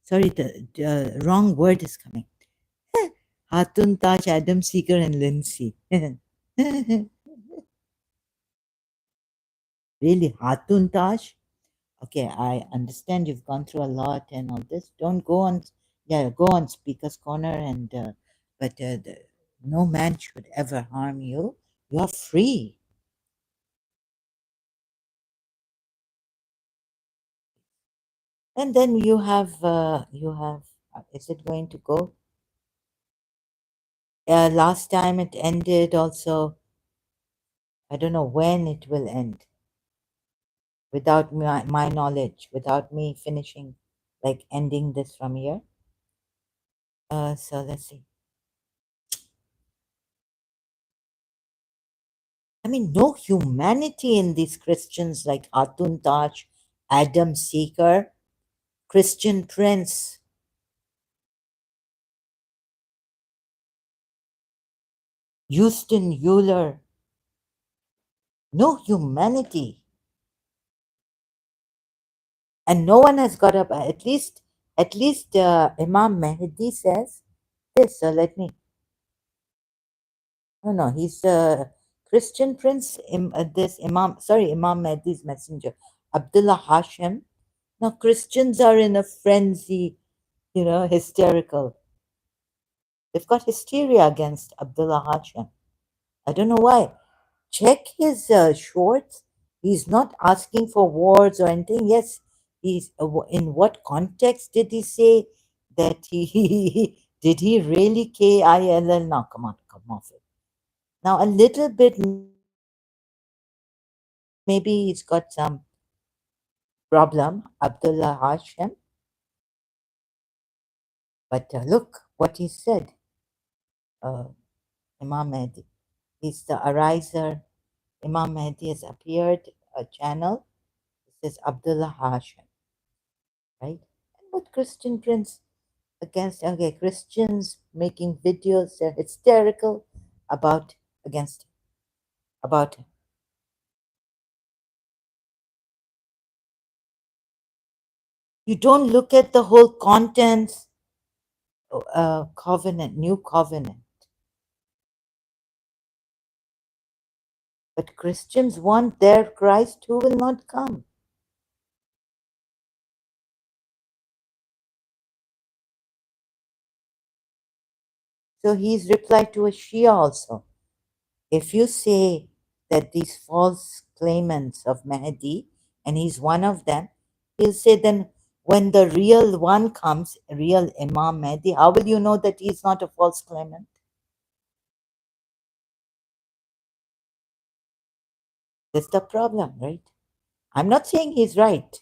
sorry, the wrong word is coming. Hatun Tash, Adam Seeker, and Lindsay. Really, Hatun Tash? Okay, I understand you've gone through a lot and all this. Don't go on, yeah, go on Speaker's Corner, but no man should ever harm you. You're free. And then you have, is it going to go? Last time it ended also, I don't know when it will end without my knowledge, without me finishing, like ending this from here. So let's see. I mean, no humanity in these Christians like Atun Taj, Adam Seeker, Christian Prince, Houston Euler. No humanity. And no one has got up. At least Imam Mahdi says this. So let me. No, no, he's the Christian Prince. This Imam, sorry, Imam Mahdi's messenger, Abdullah Hashim. Now Christians are in a frenzy, hysterical. They've got hysteria against Abdullah Hashim. I don't know why. Check his shorts. He's not asking for wars or anything. Yes, he's. In what context did he say that he did he really KILL? Now, come off it. Now, a little bit, maybe he's got some problem, Abdullah Hashim. But look what he said, uh, Imam Mahdi. He's the ariser. Imam Mahdi has appeared, a channel. It says Abdullah Hashim, right? And what Christian Prince against, okay, Christians making videos, they're hysterical about, against, about, you don't look at the whole contents, covenant, new covenant. But Christians want their Christ who will not come. So he's replied to a Shia also. If you say that these false claimants of Mahdi, and he's one of them, he'll say then when the real one comes, real Imam Mahdi, how will you know that he's not a false claimant? That's the problem, right? I'm not saying he's right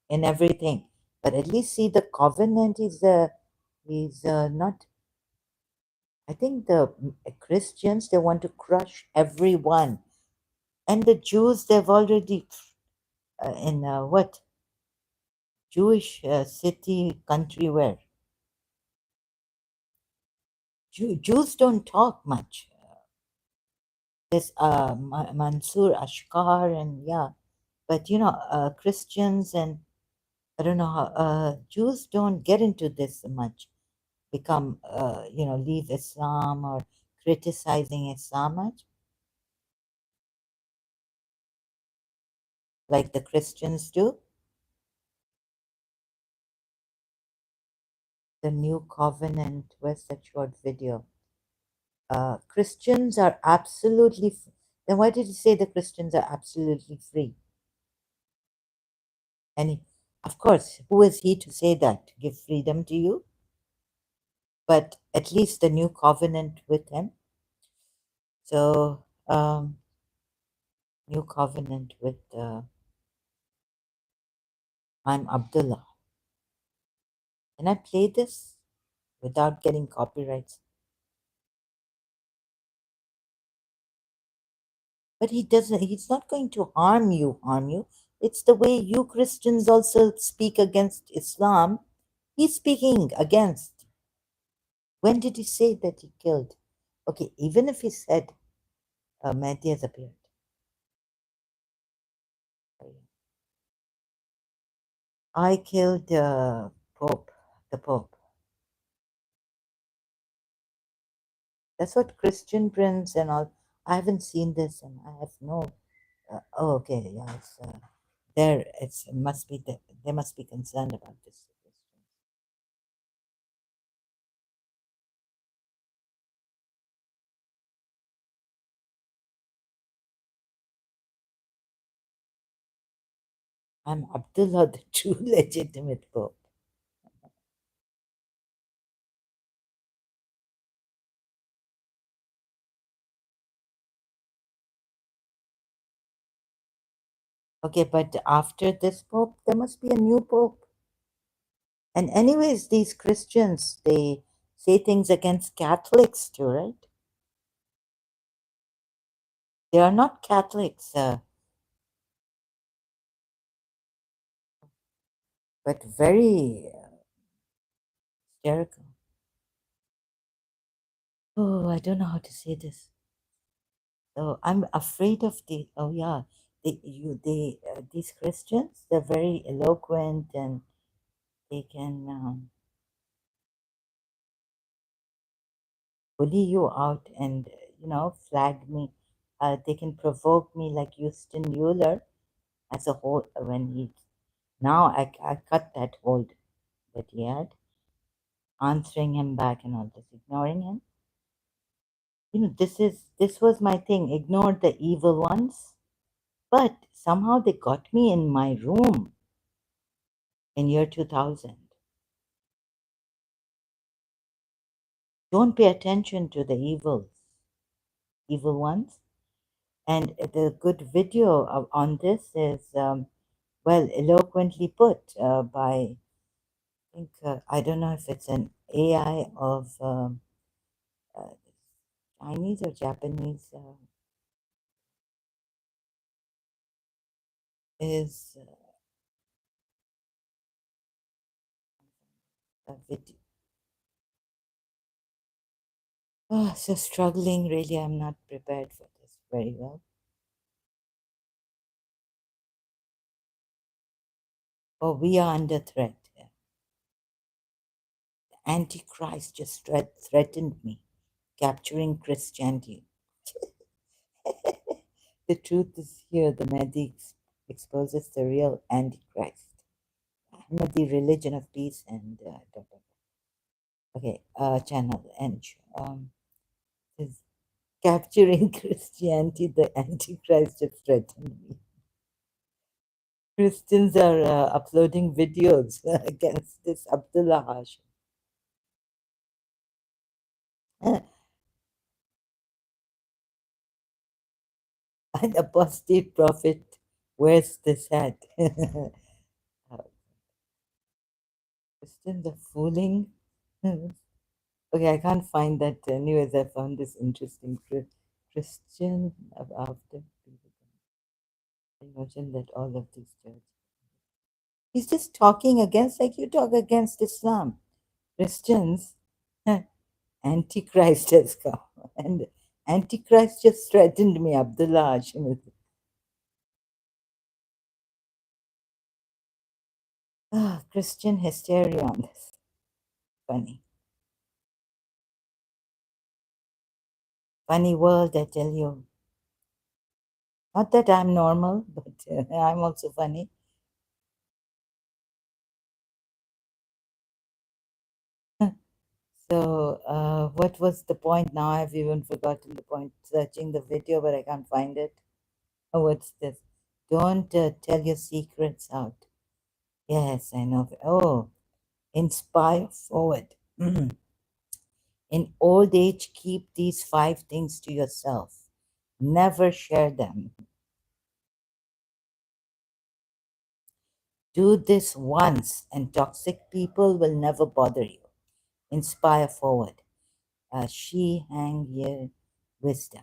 in everything, but at least see the covenant is not. I think the Christians, they want to crush everyone, and the Jews, they've already in what Jewish city country where Jews don't talk much. There's Mansour Ashkar and yeah, but Christians and I don't know how Jews don't get into this much, become, leave Islam or criticizing Islam much, like the Christians do. The New Covenant, where's that short video? Christians are absolutely, then why did he say the Christians are absolutely free? And of course, who is he to say that? Give freedom to you? But at least the New Covenant with him. So, New Covenant with, I'm Abdullah. Can I play this without getting copyrights? But he doesn't, he's not going to harm you. It's the way you Christians also speak against Islam. He's speaking against. When did he say that he killed? Okay, even if he said Mehdi has appeared. I killed Pope, the Pope. That's what Christian Prince and all. I haven't seen this, and I have no. Oh, okay, yeah, it's there. It must be they must be concerned about this. I'm Abdullah, the true legitimate Pope. Okay, but after this Pope, there must be a new Pope. And anyways, these Christians, they say things against Catholics too, right? They are not Catholics, but very hysterical. Oh, I don't know how to say this. So I'm afraid of the. Oh yeah, these Christians. They're very eloquent and they can bully you out and flag me. They can provoke me like Houston Euler as a whole when he. Now I cut that hold that he had, answering him back and all this, ignoring him. This was my thing. Ignore the evil ones, but somehow they got me in my room in year 2000. Don't pay attention to the evil ones. And the good video on this is well eloquently put by I think I don't know if it's an AI of uh, Chinese or Japanese. Is a video. Oh, so struggling. Really, I'm not prepared for this very well. Oh, we are under threat. Antichrist just threatened me, capturing Christianity. The truth is here. The Mahdi exposes the real Antichrist. Ahmadi religion of peace and okay, channel and is capturing Christianity. The Antichrist just threatened me. Christians are uploading videos against this Abdullah Hashim. An apostate prophet wears this hat. Christians are fooling. Okay, I can't find that. Anyways, I found this interesting. Christian after I mentioned that all of these churches. He's just talking against, like you talk against Islam. Christians, Antichrist has come. And Antichrist just threatened me, Abdullah Hashim. Christian hysteria on this. Funny. Funny world, I tell you. Not that I'm normal, but I'm also funny. So, what was the point now? I've even forgotten the point. Searching the video, but I can't find it. Oh, what's this? Don't tell your secrets out. Yes, I know. Oh, inspire forward. In old age, keep these 5 things to yourself. Never share them. Do this once, and toxic people will never bother you. Inspire forward. She hang ye wisdom.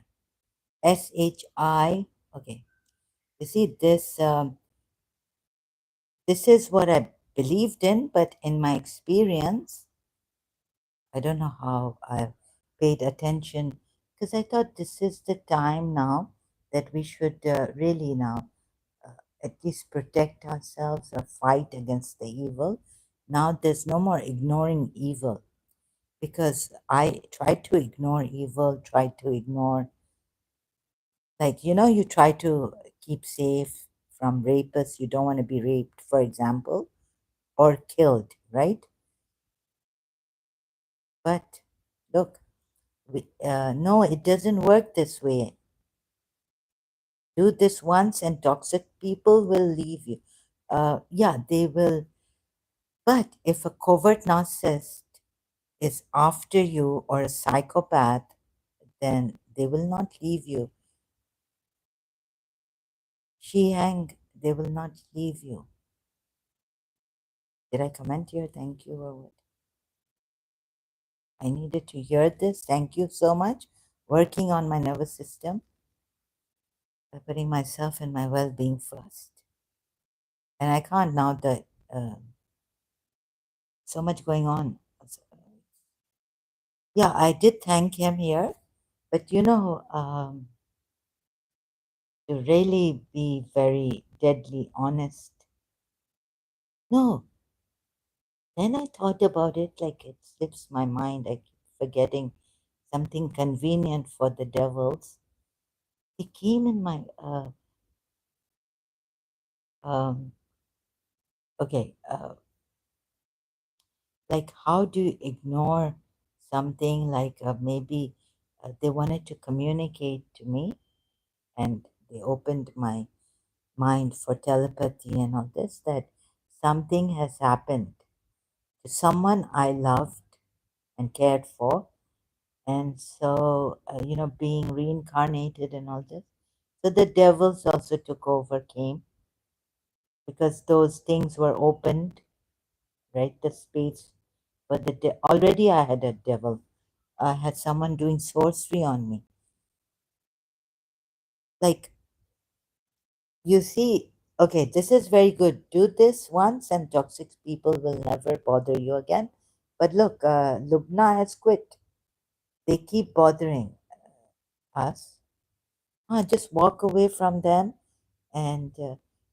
SHI. Okay. You see, this is what I believed in, but in my experience, I don't know how I've paid attention because I thought this is the time now that we should really now uh, at least protect ourselves or fight against the evil. Now there's no more ignoring evil because I tried to ignore evil, tried to ignore, like, you try to keep safe from rapists. You don't want to be raped, for example, or killed, right? But look, no, it doesn't work this way. Do this once and toxic people will leave you. Yeah, they will. But if a covert narcissist is after you or a psychopath, then they will not leave you. Hang, they will not leave you. Did I comment here? Thank you or what? I needed to hear this. Thank you so much. Working on my nervous system by putting myself and my well being first. And I can't now that so much going on. Yeah, I did thank him here, but to really be very deadly honest, no. Then I thought about it like it slips my mind. I keep forgetting something convenient for the devils. They came in my um okay, like how do you ignore something like maybe they wanted to communicate to me and they opened my mind for telepathy and all this, that something has happened to someone I loved and cared for. And so, being reincarnated and all this. So the devils also took over, came because those things were opened, right? The space. But already I had a devil. I had someone doing sorcery on me. Like, you see, okay, this is very good. Do this once and toxic people will never bother you again. But look, Lubna has quit. They keep bothering us. Just walk away from them. And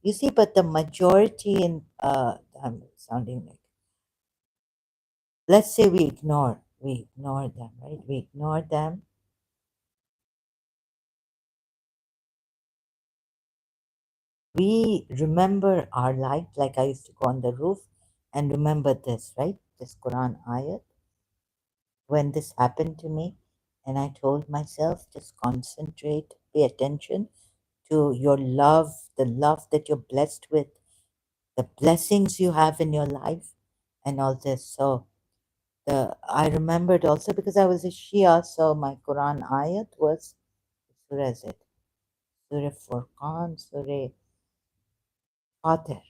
you see, but the majority I'm sounding like, let's say we ignore them, right? We ignore them. We remember our life, like I used to go on the roof and remember this, right? This Quran ayat when this happened to me. And I told myself, just concentrate, pay attention to your love, the love that you're blessed with, the blessings you have in your life, and all this. So I remembered also because I was a Shia, so my Quran ayat was Surah is it? Surah Furqan, Surah Fatir.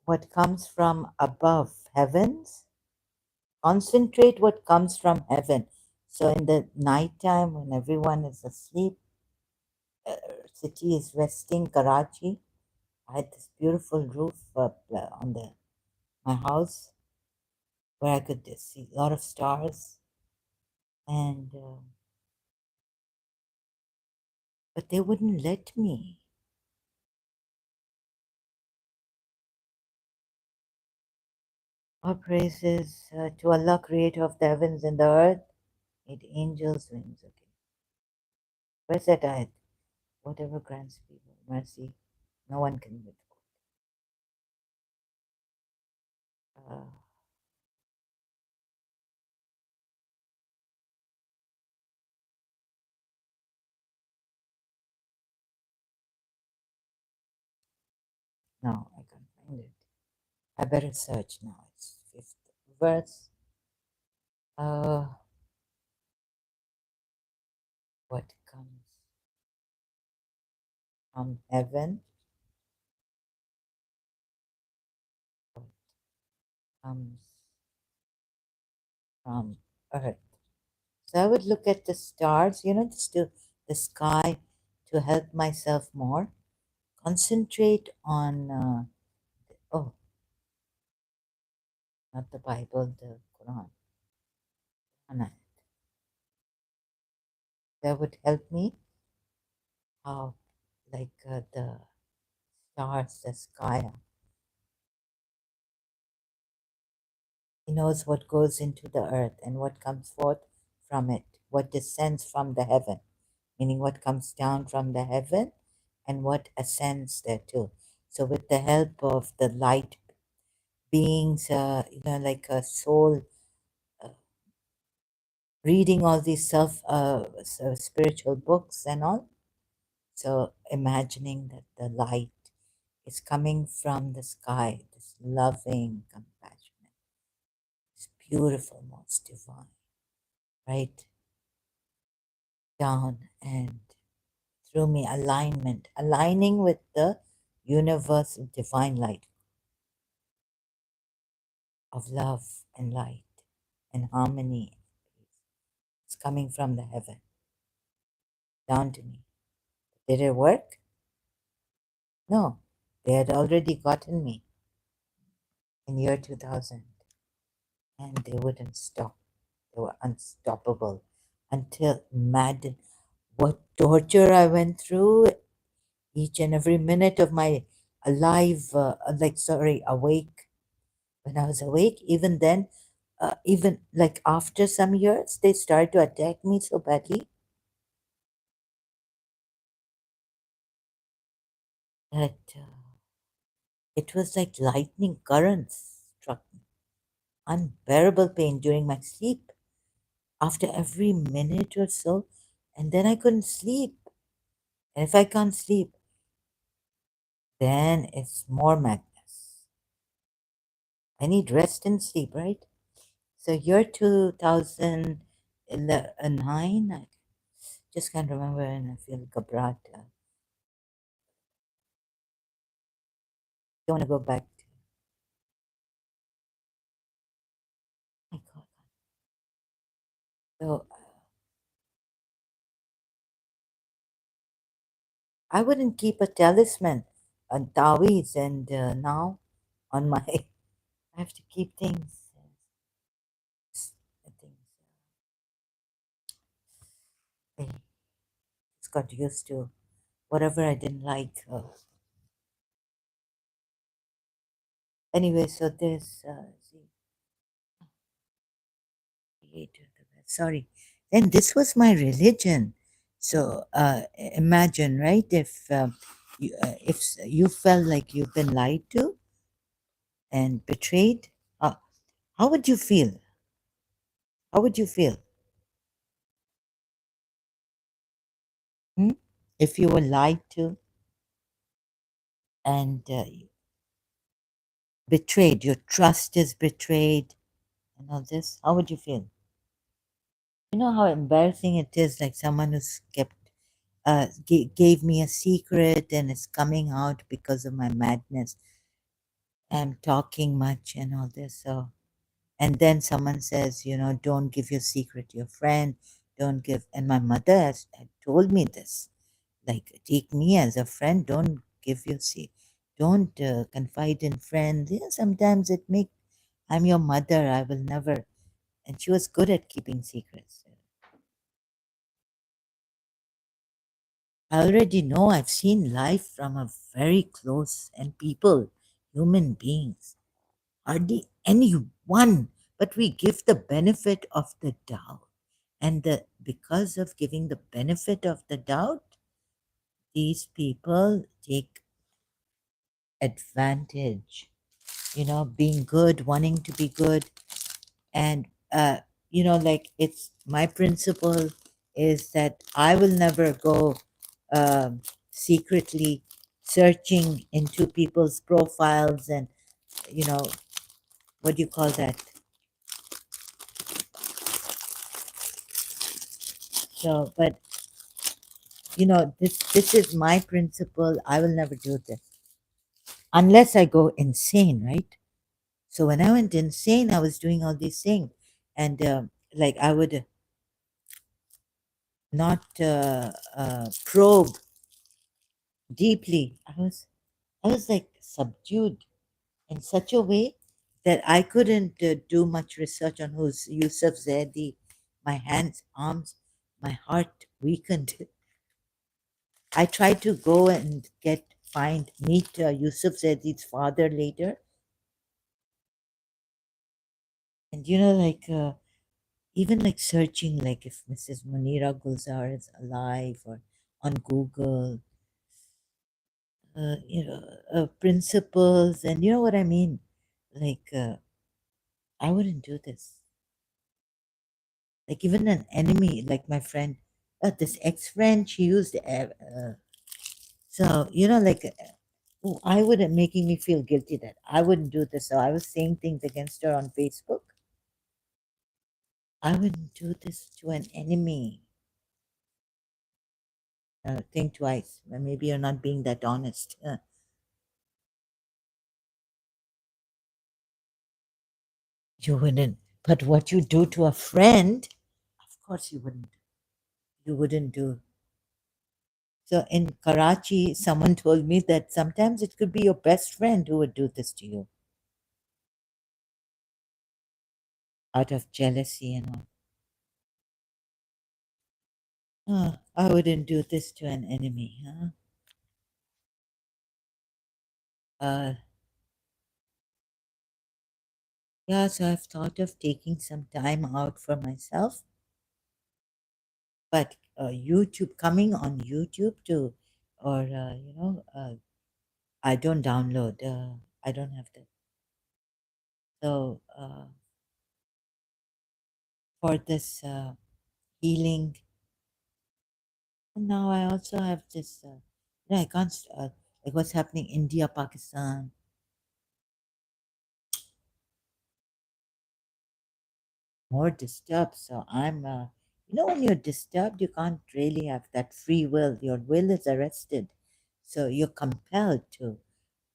What comes from above heavens, concentrate what comes from heaven. So in the nighttime when everyone is asleep, uh, city is resting, Karachi. I had this beautiful roof on my house where I could see a lot of stars, and but they wouldn't let me. All praises to Allah, creator of the heavens and the earth, made angels wings. Okay. Where's that ayat? Whatever grants people mercy, no one can withhold. No, I can't find it. I better search now. It's fifth verse. Uh, what comes from heaven, what comes from earth. So I would look at the stars, just to the sky to help myself more. Concentrate on, oh, not the Bible, the Quran. Quran. That would help me how, like the stars, the sky. He knows what goes into the earth and what comes forth from it, what descends from the heaven, meaning what comes down from the heaven and what ascends there too. So, with the help of the light beings, like a soul, uh, reading all these spiritual books and all. So, imagining that the light is coming from the sky, this loving, compassionate, this beautiful, most divine, right down and through me, aligning with the universal divine light of love and light and harmony. It's coming from the heaven down to me. Did it work? No, they had already gotten me in year 2000 and they wouldn't stop. They were unstoppable until maddened. What torture I went through each and every minute of my awake. When I was awake, even then, even like after some years, they started to attack me so badly that it was like lightning currents struck me. Unbearable pain during my sleep after every minute or so. And then I couldn't sleep. And if I can't sleep, then it's more madness. I need rest and sleep, right? So year 2009, I just can't remember and I feel gabrat. Don't want to go back to, my God. So I wouldn't keep a talisman on tawiz, and now on my, I have to keep things. Things. I just got used to whatever I didn't like. Anyway, so there's, see, creator, sorry. Then this was my religion. So imagine, right? If you felt like you've been lied to and betrayed, uh, how would you feel? How would you feel? Hmm? If you were lied to and betrayed, your trust is betrayed, and all this, how would you feel? You know how embarrassing it is, like someone who's gave me a secret and it's coming out because of my madness. I'm talking much and all this. So, and then someone says, don't give your secret to your friend. Don't give. And my mother had told me this, like, take me as a friend. Don't give your secret. Don't confide in friends. Yeah, sometimes I'm your mother. I will never. And she was good at keeping secrets. I already know I've seen life from a very close and people, human beings, hardly anyone, but we give the benefit of the doubt. And because of giving the benefit of the doubt, these people take advantage, being good, wanting to be good. And, like it's my principle is that I will never go um, secretly searching into people's profiles and, you know, what do you call that? So, but this is my principle. I will never do this unless I go insane, right? So when I went insane, I was doing all these things, and like I would not probe deeply. I was like subdued in such a way that I couldn't do much research on who's Yusuf Zaidi. My hands, arms, my heart weakened. I tried to go and meet Yusuf Zaidi's father later, and like even like searching like if Mrs. Munira Gulzar is alive or on Google, principles, and you know what I mean. Like I wouldn't do this. Like even an enemy, like my friend, this ex-friend, she used so like oh, I wouldn't making me feel guilty that I wouldn't do this. So I was saying things against her on Facebook. I wouldn't do this to an enemy. Think twice. Maybe you're not being that honest. You wouldn't. But what you do to a friend, of course you wouldn't. You wouldn't do. So in Karachi, someone told me that sometimes it could be your best friend who would do this to you out of jealousy and all. I wouldn't do this to an enemy, huh? Uh, yeah, so I've thought of taking some time out for myself, but YouTube, coming on YouTube to, or, I don't download, I don't have that. So for this healing, and now I also have this, I can't, like what's happening, India, Pakistan, more disturbed. So I'm, when you're disturbed, you can't really have that free will. Your will is arrested. So you're compelled to,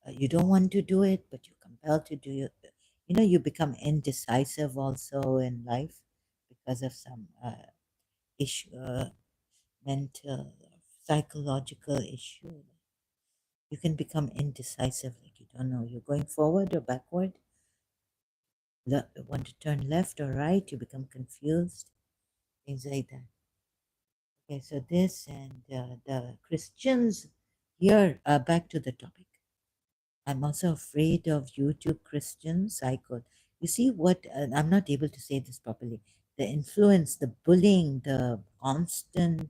you don't want to do it, but you're compelled to do it. You become indecisive also in life because of some issue, mental, psychological issue. You can become indecisive, like you don't know, you're going forward or backward, want to turn left or right, you become confused, things like that. Okay, so this and the Christians here, back to the topic. I'm also afraid of YouTube Christians. You see what, I'm not able to say this properly. The influence, the bullying, the constant,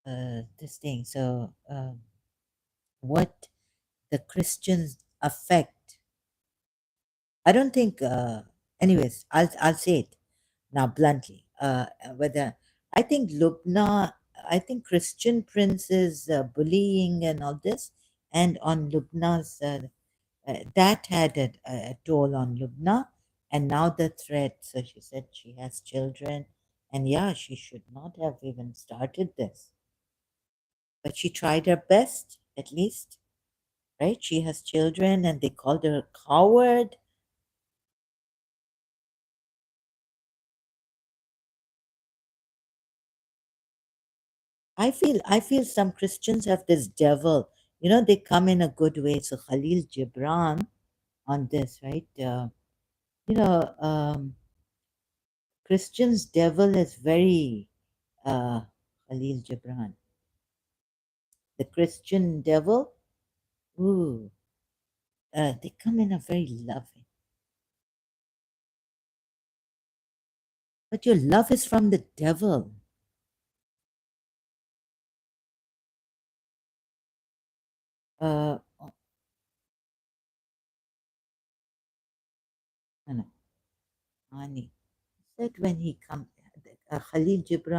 this thing. So, what the Christians affect. I don't think, anyways, I'll say it now bluntly. Whether I think Lubna, I think Christian princes bullying and all this, and on Lubna's, that had a toll on Lubna, and now the threat. So she said she has children, and yeah, she should not have even started this, but she tried her best, at least, right? She has children, and they called her a coward. I feel some Christians have this devil. They come in a good way. So Khalil Gibran on this, right? You know, Christians' devil is very Khalil Gibran. The Christian devil, ooh, They come in a very loving. But your love is from the devil. Oh, no, no, Ani. Said when he comes, Khalil Gibran